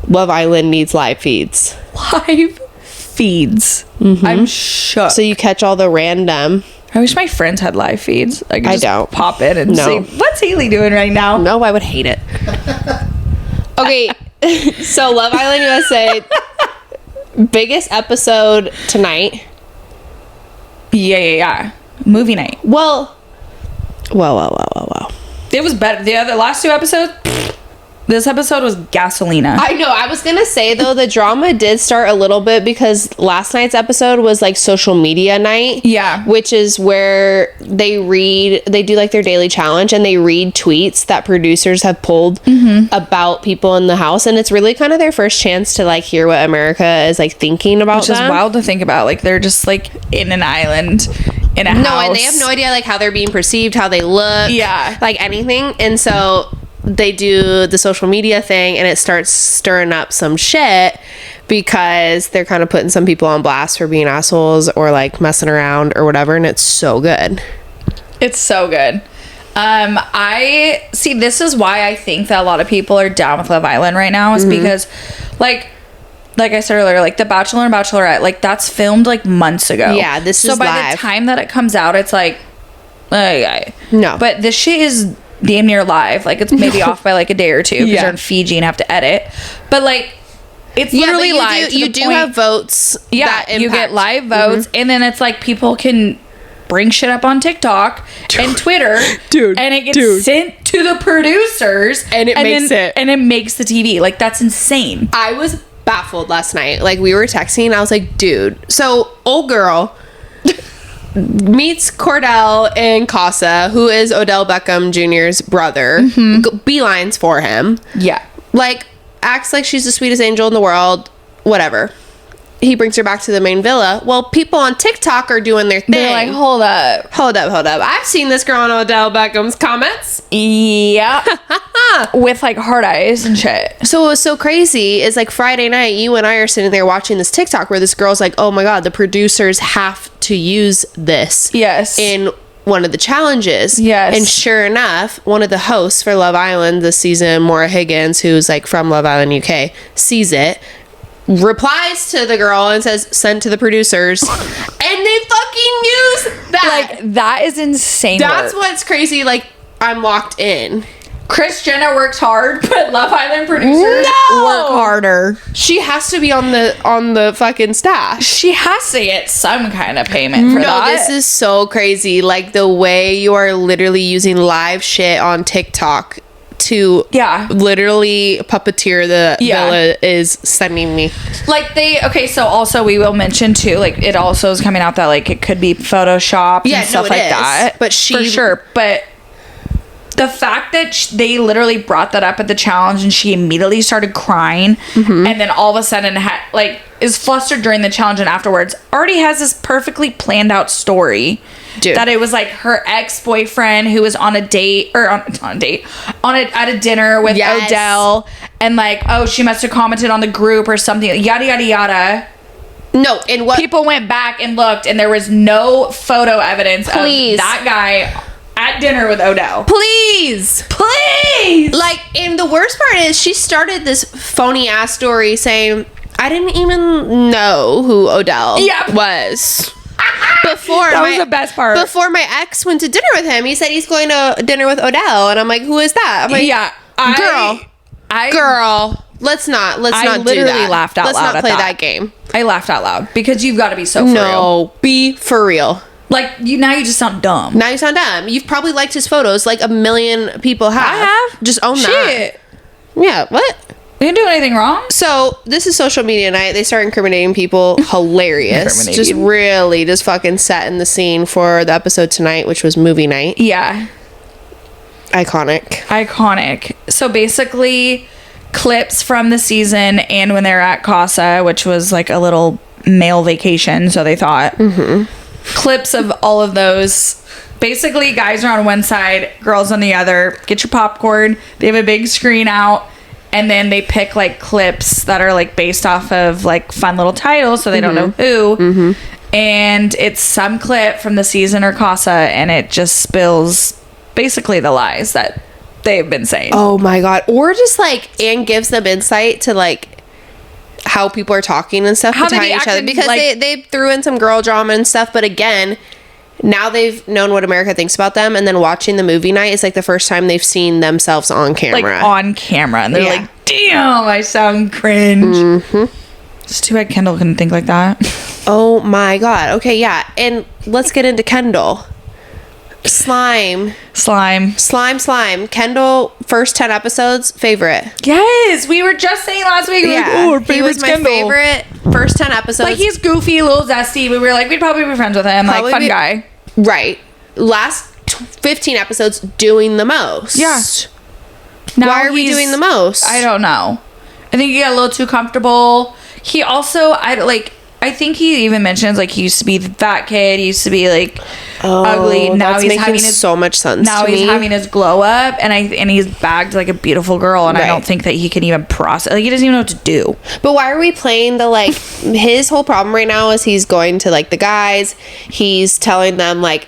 Love Island needs live feeds. Live feeds. I'm shook. So you catch all the random. I wish my friends had live feeds. I could I just don't. pop in and No. see, what's Hayley doing right now? No, I would hate it. Okay, so Love Island USA, biggest episode tonight. Yeah. movie night. Well. It was better. The last 2 episodes, this episode was gasolina. I know. I was going to say, though, the drama did start a little bit because last night's episode was like social media night. Yeah. Which is where they do like their daily challenge and they read tweets that producers have pulled about people in the house. And it's really kind of their first chance to like hear what America is like thinking about Which is wild to think about. Like they're just like in an island in a house. No, and they have no idea like how they're being perceived, how they look. Yeah. Like anything. And so they do the social media thing and it starts stirring up some shit because they're kind of putting some people on blast for being assholes or like messing around or whatever, and it's so good. It's so good. I see, this is why I think that a lot of people are down with Love Island right now is because like I said earlier, like The Bachelor and Bachelorette, like that's filmed like months ago. Yeah, this is so by live. the time that it comes out, it's like No. But this shit is damn near live. Like it's maybe off by like a day or two because they're in Fiji and have to edit. But like it's literally live. You do have votes. Yeah, that you get impact. live votes, and then it's like people can bring shit up on TikTok and Twitter, and it gets sent to the producers, and it makes the TV. Like that's insane. I was baffled last night. Like we were texting, I was like, dude. So old girl meets Cordell in Casa, who is Odell Beckham Jr.'s brother. Beelines for him. Yeah. Like, acts like she's the sweetest angel in the world. Whatever. He brings her back to the main villa. Well, people on TikTok are doing their thing. They're like, hold up. I've seen this girl on Odell Beckham's comments. Yeah. With like hard eyes and shit. So what was so crazy is like Friday night, you and I are sitting there watching this TikTok where this girl's like, oh my God, the producers have to use this. Yes. In one of the challenges. Yes. And sure enough, one of the hosts for Love Island this season, Maura Higgins, who's like from Love Island UK, sees it, replies to the girl and says, send to the producers. And they fucking use that. Like, that is insane. That's work. what's crazy. Like, I'm locked in. Kris Jenner works hard, but Love Island producers work harder. She has to be on the fucking staff. She has to get some kind of payment for that. No, this is so crazy. Like the way you are literally using live shit on TikTok to literally puppeteer the villa is sending me. Like so also we will mention too, like it also is coming out that like it could be photoshopped and stuff like that. But for sure. But the fact that they literally brought that up at the challenge and she immediately started crying and then all of a sudden is flustered during the challenge and afterwards already has this perfectly planned out story. Dude. That it was like her ex-boyfriend who was on a date at a dinner with Odell and like, oh, she must have commented on the group or something, yada yada yada. No, and what people went back and looked and there was no photo evidence of that guy at dinner with Odell. Please. Like, and the worst part is she started this phony ass story saying, I didn't even know who Odell was. That was the best part. Before my ex went to dinner with him, he said he's going to dinner with Odell, and I'm like, who is that? I'm like, girl, let's not do that. Literally laughed out loud. Let's not play that game. I laughed out loud because you've got to be so for real. No, be for real. Like you just sound dumb. Now you sound dumb. You've probably liked his photos, like 1 million people have. I have. Just own that. Yeah. What? You didn't do anything wrong. So this is social media night. They start incriminating people. Hilarious. Just really just fucking setting the scene for the episode tonight, which was movie night. Yeah. Iconic. So basically, clips from the season and when they're at Casa, which was like a little male vacation, so they thought. Clips of all of those. Basically, guys are on one side, girls on the other. Get your popcorn. They have a big screen out. And then they pick like clips that are like based off of like fun little titles, so they don't know who. And it's some clip from the season or Casa, and it just spills basically the lies that they've been saying. Oh my God. Or just like, and gives them insight to like how people are talking and stuff behind each other. Because like, they threw in some girl drama and stuff, but again, now they've known what America thinks about them, and then watching the movie night is like the first time they've seen themselves on camera. Like on camera. And they're like, damn, I sound cringe. It's too bad Kendall couldn't think like that. Oh my God. Okay, yeah. And let's get into Kendall. Slime. Kendall, first 10 episodes, favorite. Yes, we were just saying last week. Yeah, Like, oh, our he was favorite's my Kendall. favorite first 10 episodes. Like, he's goofy, a little zesty. We were like, we'd probably be friends with him. Probably like, fun be- guy. Right. Last 15 episodes doing the most. Yeah. Now Why are we he's- doing the most? I don't know. I think he got a little too comfortable. He also, I think he even mentions, like, he used to be the fat kid. He used to be, like, ugly. Now that's he's making having his so much sense. Now to he's me. having his glow up, and he's bagged like a beautiful girl, and I Right. don't think that he can even process. Like, he doesn't even know what to do. But why are we playing the, like, his whole problem right now is he's going to, like, the guys. He's telling them, like,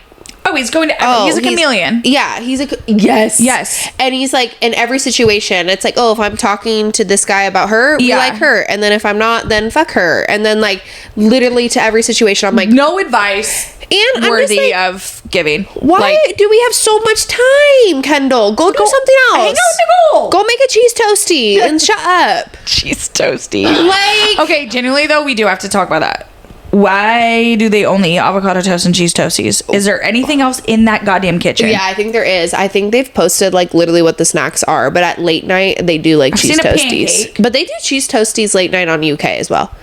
Oh, he's going to. he's a chameleon. Yeah, yes. Yes. And he's like, in every situation, it's like, oh, if I'm talking to this guy about her, we Yeah. like her, and then if I'm not, then fuck her, and then, like, literally to every situation, I'm like, No advice and I'm just worthy like, of giving. why Like, do we have so much time, Kendall? Go do something else. hang out, Nicole. Go make a cheese toasty and shut up. She's toasty. Like, Okay, genuinely though, we do have to talk about that. Why do they only eat avocado toast and cheese toasties? Is there anything else in that goddamn kitchen? yeah, I think there is. I think they've posted, like, literally what the snacks are, but at late night they do, like, cheese seen a toasties. pancake. But they do cheese toasties late night on UK as well.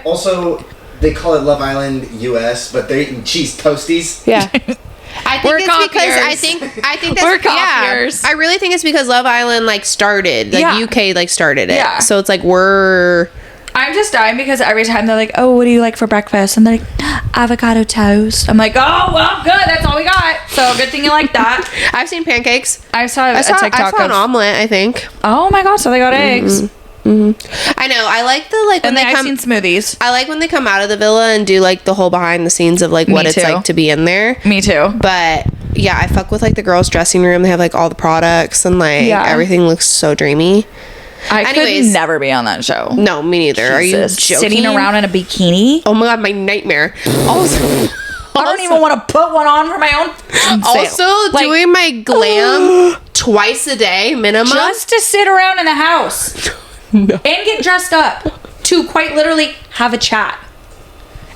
Also, they call it Love Island US, but they're eating cheese toasties. Yeah. I think We're it's because I copiers. think that's We're copiers. I really think it's because Love Island, like, started, like, Yeah. UK, like, started it. Yeah. So it's like I'm just dying because every time they're like, oh, what do you like for breakfast? And they're like, avocado toast. I'm like, oh, well, good. That's all we got. So good thing you like that. I've seen pancakes. I saw a I saw TikTok an of, omelet, I think. oh my gosh, so they got eggs. I know. I like the, like, when And they then I've come seen smoothies. I like when they come out of the villa and do, like, the whole behind the scenes of, like, what Me it's too. like to be in there. Me too. But yeah, I fuck with, like, the girls' dressing room. They have, like, all the products and, like, Yeah. everything looks so dreamy. I Anyways. could never be on that show. No, me neither. Are you Jesus. joking? Sitting around in a bikini? Oh my god, my nightmare. Also, I don't even want to put one on for my own. also Like, doing my glam twice a day minimum. just to sit around in the house and get dressed up to quite literally have a chat.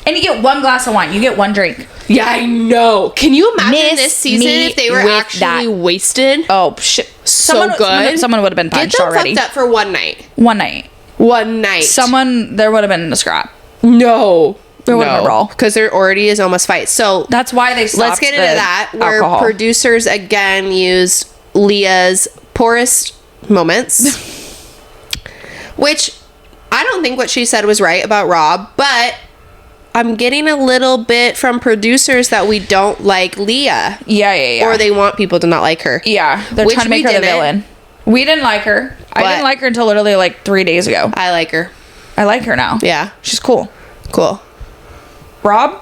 And you get one glass of wine. You get one drink. yeah, I know. Can you imagine Miss this season me if they were with actually that. wasted? Oh shit! So good. Someone would have been Get punched them already. fucked up for one night. One night. One night. There would have been a scrap. No. There would've been a brawl. Because there already is almost fight. So That's why they stopped. let's get into the that. Where alcohol. producers again used Leah's poorest moments. Which I don't think what she said was right about Rob, but I'm getting a little bit from producers that we don't like Leah. Yeah. Or they want people to not like her. Yeah, they're Which trying to make we her the didn't. villain. We didn't like her. I But- didn't like her until literally like 3 days ago. I like her. I like her now. Yeah. She's cool. Cool. Rob,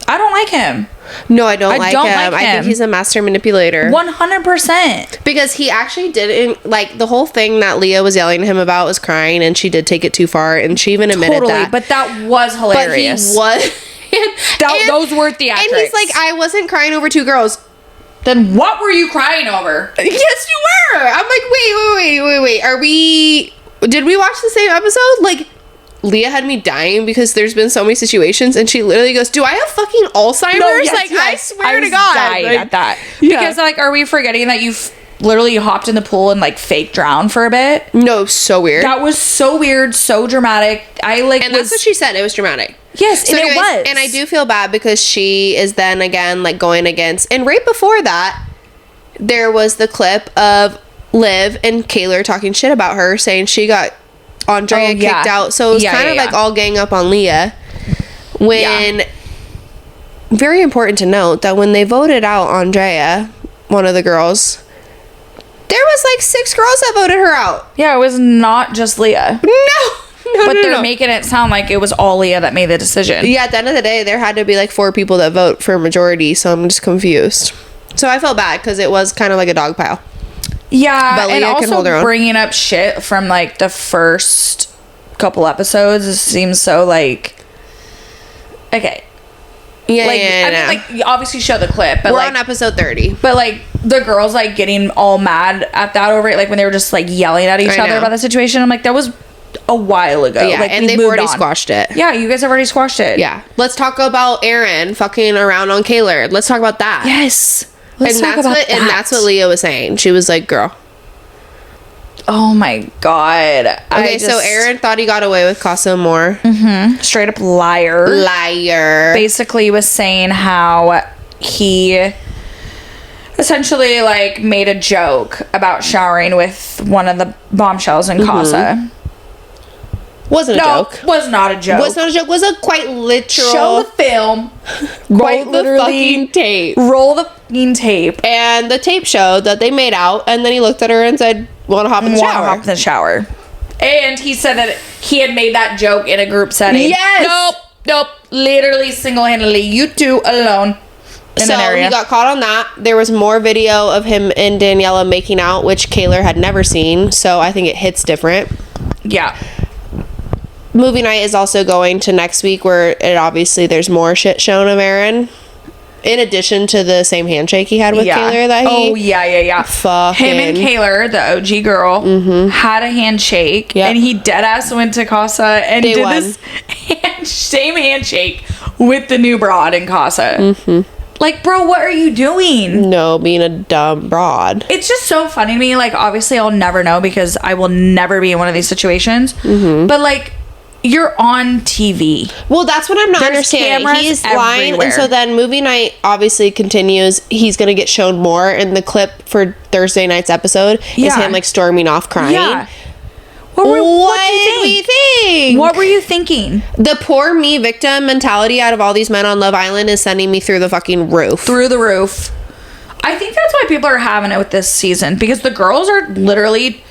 I don't like him. No, I don't I like don't him. like I think him. he's a master manipulator. 100%. Because he actually didn't, like, the whole thing that Leah was yelling at him about was crying, and she did take it too far, and she even admitted Totally, that. but that was But he hilarious. was. Those were theatrics. And he's like, I wasn't crying over two girls. Then what were you crying over? Yes, you were. I'm like, wait. Did we watch the same episode? Like, Leah had me dying because there's been so many situations, and she literally goes, "Do I have fucking Alzheimer's?" I swear to was God, dying like, at that. yeah. Because like, are we forgetting that you literally hopped in the pool and like fake drowned for a bit? No, so weird. That was so weird, so dramatic. And that's what she said. It was dramatic. Yes, So and anyways, it was. and I do feel bad because she is then again like going against. And right before that, there was the clip of Liv and Kaylor talking shit about her, saying she got Andrea kicked out. So it was kind of like all gang up on Leah. When very important to note that when they voted out Andrea, one of the girls, there was like 6 girls that voted her out. Yeah, it was not just Leah. No, But they're making it sound like it was all Leah that made the decision. Yeah, at the end of the day, there had to be like 4 people that vote for a majority, so I'm just confused. So I felt bad because it was kind of like a dog pile. Yeah, But and Leah can hold her also own. bringing up shit from like the first couple episodes seems so like okay. Yeah, Like yeah, I mean, like you obviously show the clip, but we're like on episode 30. but like the girls like getting all mad at that over it, like when they were just like yelling at each I other know. about the situation. I'm like, that was a while ago. Yeah, like, and we they've moved already on. squashed it. Yeah, you guys have already squashed it. Yeah. Let's talk about Aaron fucking around on Kaylor. Let's talk about that. Yes. Let's talk about that. And that's what Leah was saying. She was like, girl. Oh my God. Okay, so Aaron thought he got away with Casa Amor. Straight up liar. Basically was saying how he essentially like made a joke about showering with one of the bombshells in Casa. Wasn't a joke. Was not a joke. Was not a joke. Was a quite literal. Show the film. Roll the fucking tape. Roll the fucking tape. And the tape showed that they made out, and then he looked at her and said, "Want to hop in the shower?" Hop in the shower. And he said that he had made that joke in a group setting. Yes. Nope. Literally single-handedly, you two alone in an area. He got caught on that. There was more video of him and Daniela making out, which Kaylor had never seen. So I think it hits different. Yeah. Movie night is also going to next week, where there's more shit shown of Aaron. In addition to the same handshake he had with Kaylor that he... Oh, yeah. Fucking... Him and Kaylor, the OG girl, had a handshake. Yep. And he deadass went to Casa and Day did one. this same handshake with the new broad in Casa. Like, bro, what are you doing? No, being a dumb broad. It's just so funny to me. Like, obviously, I'll never know because I will never be in one of these situations. But, like... You're on TV. Well, that's what I'm not understanding. He's lying, and so then movie night obviously continues. He's gonna get shown more in the clip for Thursday night's episode. Is him like storming off, crying. Yeah. What did we think? What were you thinking? The poor me victim mentality out of all these men on Love Island is sending me through the fucking roof. Through the roof. I think that's why people are having it with this season because the girls are literally.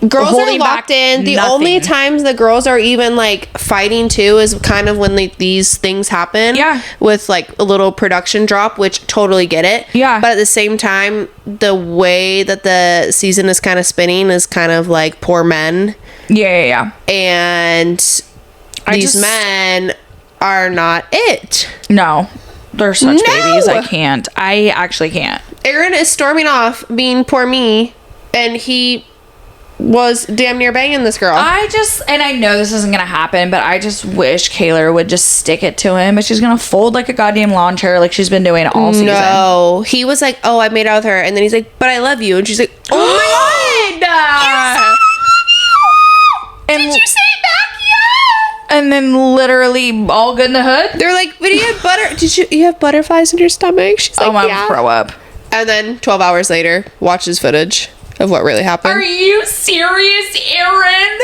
Girls are locked in. The only times the girls are even like fighting too is kind of when these things happen. Yeah. With like a little production drop, which totally get it. Yeah. But at the same time, the way that the season is kind of spinning is kind of like poor men. Yeah. And these men are not it. No. They're such babies. I actually can't. Aaron is storming off being poor me, and he was damn near banging this girl. And I know this isn't gonna happen, but I just wish Kaylor would just stick it to him. But she's gonna fold like a goddamn lawn chair like she's been doing all season. No. He was like, oh, I made out with her. And then he's like, but I love you. And she's like, oh my God. You said I love you. Did you say it back yet? And then literally all good in the hood. They're like, but you have butterflies in your stomach? She's like, I'm gonna throw up. And then 12 hours later, watches footage of what really happened. Are you serious, Aaron?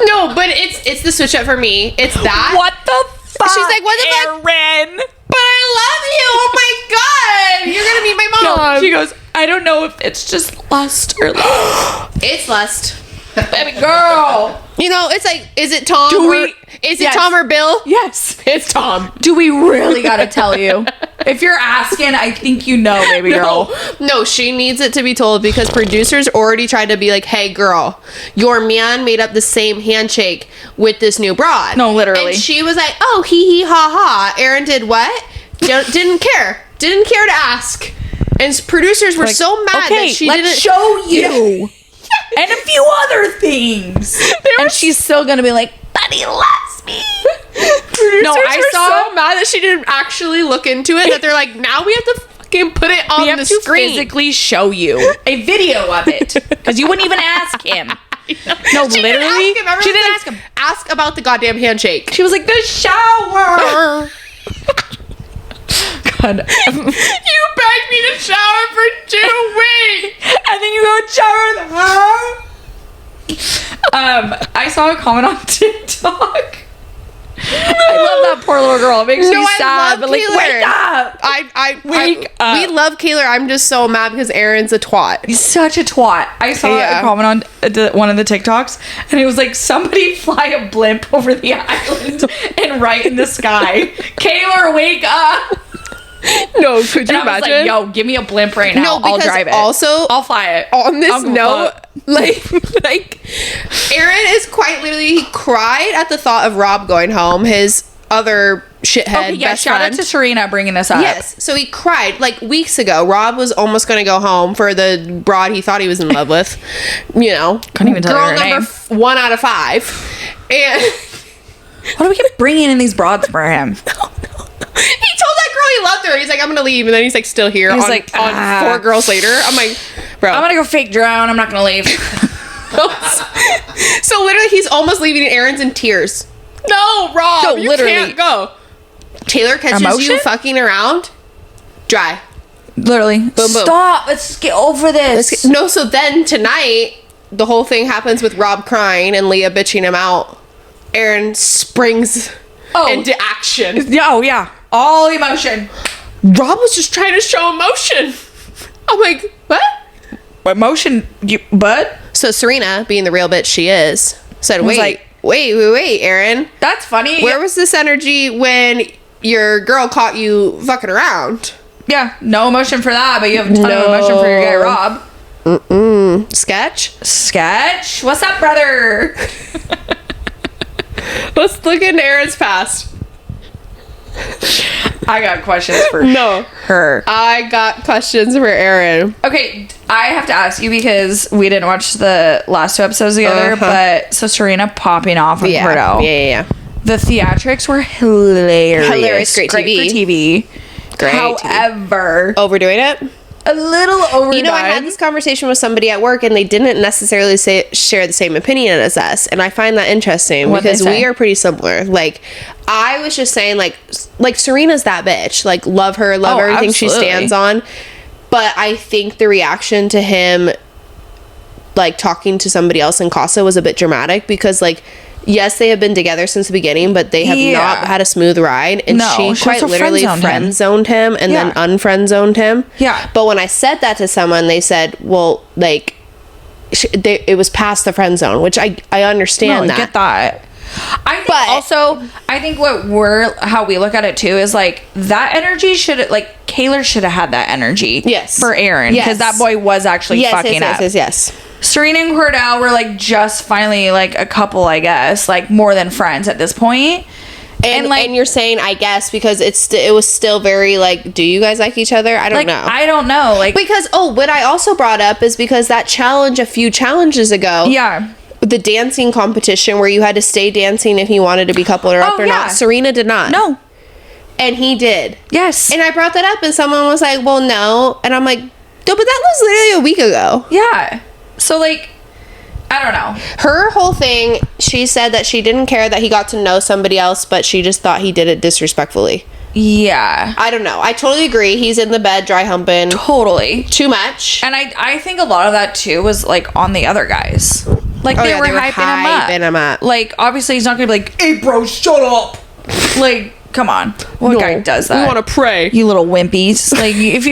No, but it's the switch up for me. It's that. What the fuck? She's like, what the fuck? Aaron? But I love you. Oh my God. You're going to meet my mom. No, she goes, I don't know if it's just lust or love. It's lust. Baby girl. You know, it's like, is it Tom Yes. Tom or Bill? Yes. It's Tom. Do we really gotta tell you? If you're asking, I think you know, baby girl. No, she needs it to be told because producers already tried to be like, hey, girl, your man made up the same handshake with this new broad. No, literally. And she was like, oh, hee hee ha ha. Aaron did what? Didn't care. Didn't care to ask. And producers were so mad that she didn't. Show you. And a few other things. And she's still gonna be like, but he loves me. Producers were so mad that she didn't actually look into it that they're like, now we have to fucking put it on the screen. Physically show you a video of it because you wouldn't even ask him. No, literally, she didn't ask him. Ask about the goddamn handshake. She was like, the shower. God. You begged me to shower for 2 weeks, and then you go shower with her. I saw a comment on TikTok. I love that poor little girl. It makes me sad, but like, wake up! Wake up! We love Kaylor. I'm just so mad because Aaron's a twat. He's such a twat. I saw a comment on one of the TikToks, and it was like, somebody fly a blimp over the island and right in the sky. Kaylor, wake up! No, could you imagine? I was like, yo, give me a blimp right now. No, I'll drive it. Also, I'll fly it. On this note, like Aaron is quite literally, he cried at the thought of Rob going home, his other shithead best shout friend. out to Serena bringing this up. Yes, so he cried like weeks ago. Rob was almost going to go home for the broad he thought he was in love with. You know, couldn't even tell girl her number name. 1 out of 5. And why do we keep bringing in these broads for him? He told that girl he loved her. He's like, I'm gonna leave, and then he's like still here. He's on, like, on 4 girls later. I'm like, bro. I'm gonna go fake drown. I'm not gonna leave. So literally, he's almost leaving. And Aaron's in tears. No, Rob, No, you literally. can't go. Taylor catches Emotion? you fucking around. Dry. Literally. boom. Stop. Let's get over this. No, so then tonight, the whole thing happens with Rob crying and Leah bitching him out. Aaron springs into action. Oh, yeah. All emotion. Rob was just trying to show emotion. I'm like, what? Emotion, bud? So Serena, being the real bitch she is, said, Was wait, like, Aaron. That's funny. Where was this energy when your girl caught you fucking around? Yeah, no emotion for that, but you have a ton of emotion for your guy, Rob. Sketch? Sketch? What's up, brother? Let's look into Aaron's past. I got questions for No. her. I got questions for Aaron. Okay, I have to ask you because we didn't watch the last 2 episodes together, but so Serena popping off on Porto. Yeah. The theatrics were hilarious. Hilarious. Great for TV. TV. Great However, Overdoing it? a little overdone. You know, I had this conversation with somebody at work, and they didn't necessarily share the same opinion as us, and I find that interesting. What'd they because say? we are pretty similar. Like, I was just saying, like Serena's that bitch. Like, love her, love Oh, everything absolutely. she stands on. But I think the reaction to him, like, talking to somebody else in Casa was a bit dramatic because, like, yes, they have been together since the beginning, but they have not had a smooth ride. And No, she she quite also literally friend-zoned him and then unfriend-zoned him. Yeah. But when I said that to someone, they said, well, like, it was past the friend zone, which I understand No, that. I get that. I think But- also, I think how we look at it too is like that energy Kaylor should have had that energy. Yes. For Aaron. Because that boy was actually fucking up. Yes. Serena and Cordell were like just finally like a couple, I guess, like more than friends at this point. And you're saying, I guess, because it was still very like, do you guys like each other? I don't know. I don't know. Like, because, what I also brought up is because that challenge a few challenges ago. yeah. The dancing competition where you had to stay dancing if you wanted to be coupled up or not. Serena did not. No. And he did. Yes. And I brought that up and someone was like, well, no. And I'm like, no, but that was literally a week ago. Yeah. So, like, I don't know. Her whole thing, she said that she didn't care that he got to know somebody else, but she just thought he did it disrespectfully. Yeah. I don't know. I totally agree. He's in the bed dry humping. Totally. Too much. And I think a lot of that, too, was, like, on the other guys. Like, they were hyping him up. Like, obviously, he's not going to be like, hey, bro, shut up. Like, come on. What guy does that? We want to pray. You little wimpies. Like, if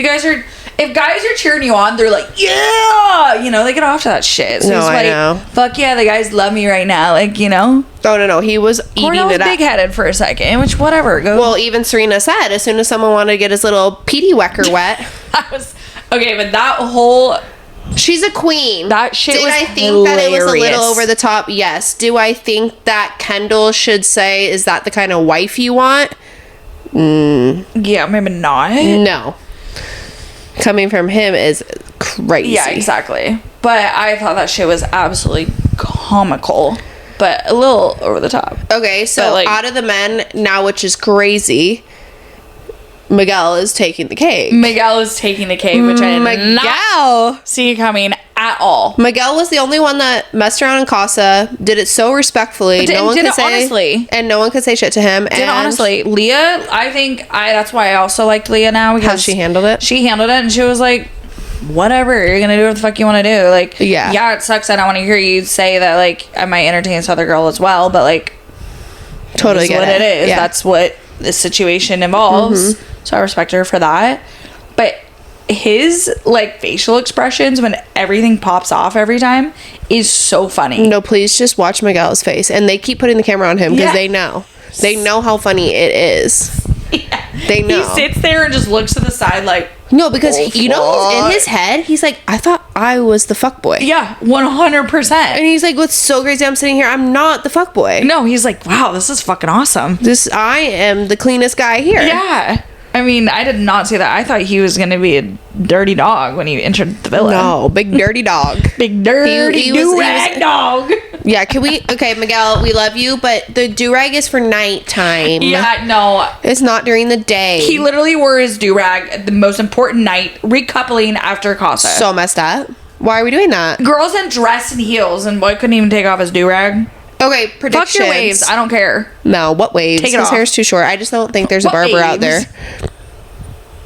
guys are cheering you on, they're like, yeah! You know, they get off to that shit. So No, it's I like, know. fuck yeah, the guys love me right now. Like, you know? Oh, no. He was eating Cordell was it up. big-headed for a second, which, whatever. Go. Well, even Serena said, as soon as someone wanted to get his little peety wecker wet. Okay, but that whole... She's a queen. That shit Did was I think that it was a hilarious. little over the top? Yes. Do I think that Kendall should say, is that the kind of wife you want? Yeah, maybe not. No. Coming from him is crazy. Yeah, exactly. But I thought that shit was absolutely comical, but a little over the top. Okay, so But, like- out of the men now, which is crazy, Miguel is taking the cake. Miguel is taking the cake, which I did not see coming at all. Miguel was the only one that messed around in Casa, did it so respectfully. Did it honestly. And no one could say shit to him. Did honestly. Leah, I think that's why I also liked Leah now, because How she handled it? She handled it, and she was like, whatever, you're gonna do what the fuck you want to do. Like, yeah, it sucks. I don't want to hear you say that. Like, I might entertain this other girl as well, but like, totally get what it is. Yeah. That's what this situation involves. So I respect her for that. But his like facial expressions when everything pops off every time is so funny. No, please just watch Miguel's face. And they keep putting the camera on him because they know. They know how funny it is. Yeah. They know. He sits there and just looks to the side like, No, because you know, in his head, he's like, I thought I was the fuckboy. yeah, 100%. And he's like, what's so crazy? I'm sitting here. I'm not the fuckboy. No, he's like, wow, this is fucking awesome. I am the cleanest guy here. Yeah. I mean, I did not see that. I thought he was going to be a dirty dog when he entered the villa. No, big dirty dog. Big dirty do-rag dog. Yeah, okay, Miguel, we love you, but the do-rag is for nighttime. Yeah, no. It's not during the day. He literally wore his do-rag at the most important night, recoupling after Casa. So messed up. Why are we doing that? Girls in dress and heels, and boy couldn't even take off his do-rag. Okay, predictions. Fuck your waves. I don't care. No, what waves? Take it His off. hair's too short. I just don't think there's a What barber out there. waves?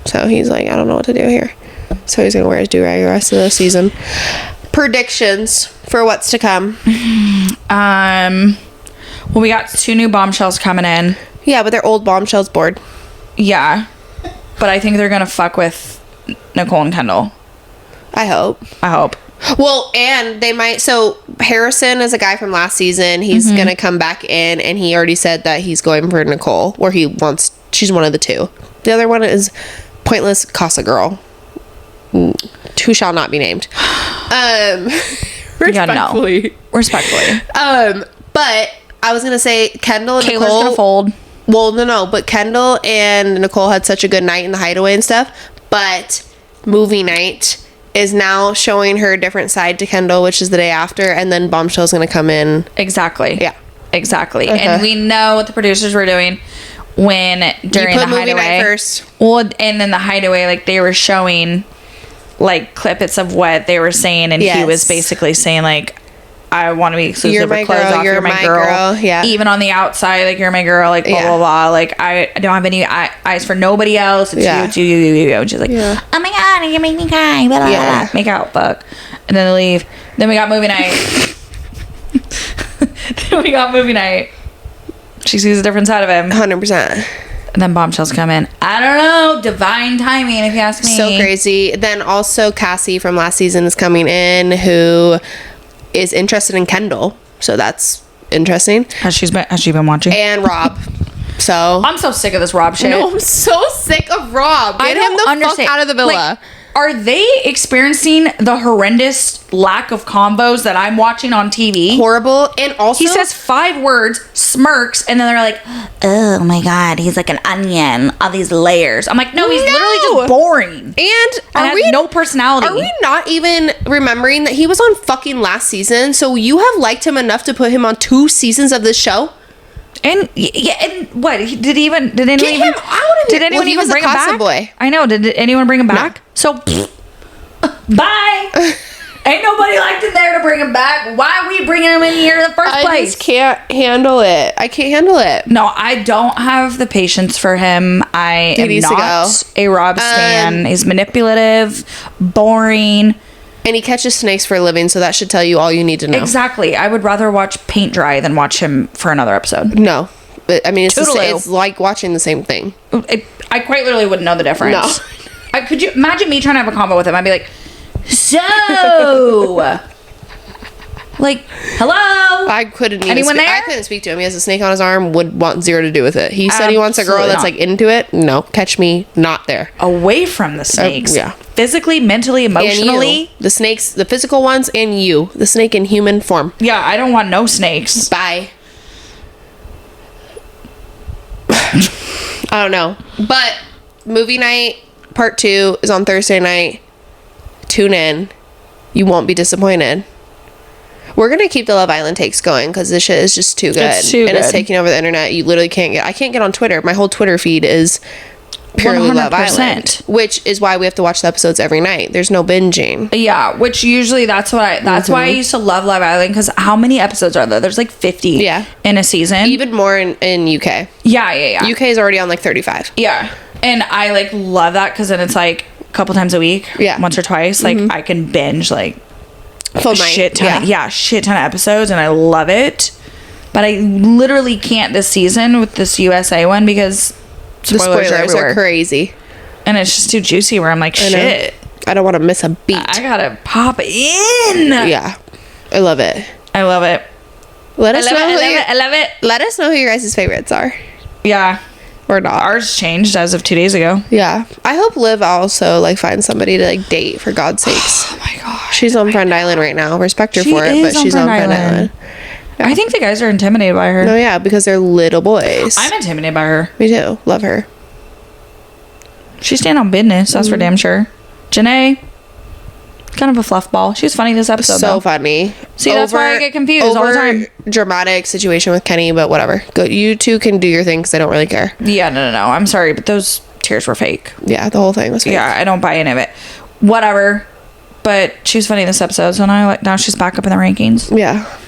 So he's like, I don't know what to do here. So he's going to wear his do-rag the rest of the season. Predictions for what's to come. Well, we got 2 new bombshells coming in. Yeah, but they're old bombshells bored. Yeah. But I think they're going to fuck with Nicole and Kendall. I hope. I hope. Well, and they might. So Harrison is a guy from last season. He's going to come back in, and he already said that he's going for Nicole, or she's one of the 2. The other one is pointless Casa girl, who shall not be named. Respectfully. But I was gonna say Kendall and Kayla's Nicole. gonna fold. Well, no, but Kendall and Nicole had such a good night in the hideaway and stuff. But movie night is now showing her a different side to Kendall, which is the day after, and then Bombshell's gonna come in. Exactly. Yeah. Exactly. Okay. And we know what the producers were doing when during You put the movie hideaway. night first. Well, and then the hideaway, like they were showing like clips of what they were saying, and he Yes. was basically saying like, I want to be exclusive. You're with my clothes girl, off. you're my girl. Yeah. Even on the outside, like you're my girl. Like blah Yeah. blah blah. Like I don't have any eyes for nobody else. It's Yeah. you. It's you. You. And she's like, Yeah. oh my god, you make me cry. Blah, blah, Yeah. blah. Make out, fuck, and then they leave. Then we got movie night. Then we got movie night. She sees a different side of him. 100%. And then bombshells come in. I don't know. Divine timing, if you ask me. So crazy. Then also Cassie from last season is coming in, who is interested in Kendall. So that's interesting. Has she been watching? And Rob. So I'm so sick of this Rob shit. no, I'm so sick of Rob. Get him the fuck out of the villa. Like, are they experiencing the horrendous lack of combos that I'm watching on TV? Horrible. And also He says 5 words, smirks, and then they're like, oh my god, he's like an onion, all these layers. I'm like, no, he's literally just boring. And has no personality. Are we not even remembering that he was on fucking last season? So you have liked him enough to put him on 2 seasons of this show? And yeah, and what did anyone Get even him out of did here. anyone Well, he even was a bring him Casa back? boy. I know. Did anyone bring him back? So bye. Ain't nobody liked him there to bring him back. Why are we bringing him in here in the first I place? just can't handle it. I can't handle it. No, I don't have the patience for him. I He am needs to not a Rob stan. He's manipulative, boring. And he catches snakes for a living, so that should tell you all you need to know. Exactly. I would rather watch paint dry than watch him for another episode. No. But, I mean, Toodaloo. it's like watching the same thing. I quite literally wouldn't know the difference. No. Could you imagine me trying to have a combo with him? I'd be like, so, like, hello? I couldn't even Anyone I there? couldn't speak to him. He has a snake on his arm, would want 0 to do with it. He said he wants a girl Absolutely that's not. like into it. No, catch me not there. Away from the snakes. yeah. Physically, mentally, And emotionally. you, the snakes, the physical ones, and you, the snake in human form. Yeah, I don't want no snakes. Bye. I don't know. But movie night part 2 is on Thursday night. Tune in. You won't be disappointed. We're going to keep the Love Island takes going because this shit is just too good. It's too and it's good. taking over the internet. You literally I can't get on Twitter. My whole Twitter feed is purely Love 100%. Island. Which is why we have to watch the episodes every night. There's no binging. Yeah, which usually that's why I used to love Love Island, because how many episodes are there? There's like 50 Yeah. in a season. Even more in UK. Yeah. UK is already on like 35. Yeah. And I like love that because then it's like a couple times a week. Yeah. Once or twice. Like I can binge like Full night. shit ton of episodes, and I love it. But I literally can't this season with this USA one because The spoilers are everywhere. are crazy. And it's just too juicy where I'm like, I know. shit. I don't want to miss a beat. I gotta pop in. Yeah. I love it. I love it. Let I us love know it. I love it. Let us know who your guys' favorites are. Yeah. Or not. Ours changed as of 2 days ago. Yeah. I hope Liv also like finds somebody to like date, for God's sakes. Oh my gosh. She's on Friend Island right now. Respect her She for it, is but on she's on Friend Friend Island. Island. I think the guys are intimidated by her. No, yeah, because they're little boys. I'm intimidated by her. Me too. Love her. She's staying on business. That's for damn sure. Janae, kind of a fluff ball. She was funny this episode. So though. funny. See, that's why I get confused all the time. Dramatic situation with Kenny, but whatever. Go. You two can do your thing because I don't really care. Yeah, no. I'm sorry, but those tears were fake. Yeah, the whole thing was fake. Yeah, I don't buy any of it. Whatever. But she was funny this episode, so now she's back up in the rankings. Yeah.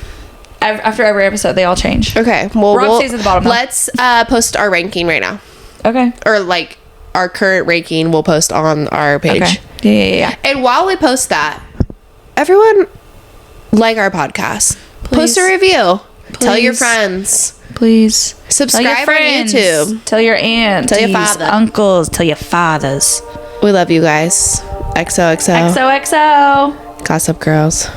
After every episode, they all change. Okay. Well, Rob stays at the bottom. Let's post our ranking right now. Okay. Or like our current ranking, we'll post on our page. Okay. Yeah. And while we post that, everyone like our podcast. Please. Post a review. Tell your Please. friends. Please. Subscribe Tell your friends. on YouTube. Tell your aunts. Tell your father. Uncles. Tell your fathers. We love you guys. XOXO. XOXO. Gossip Girls.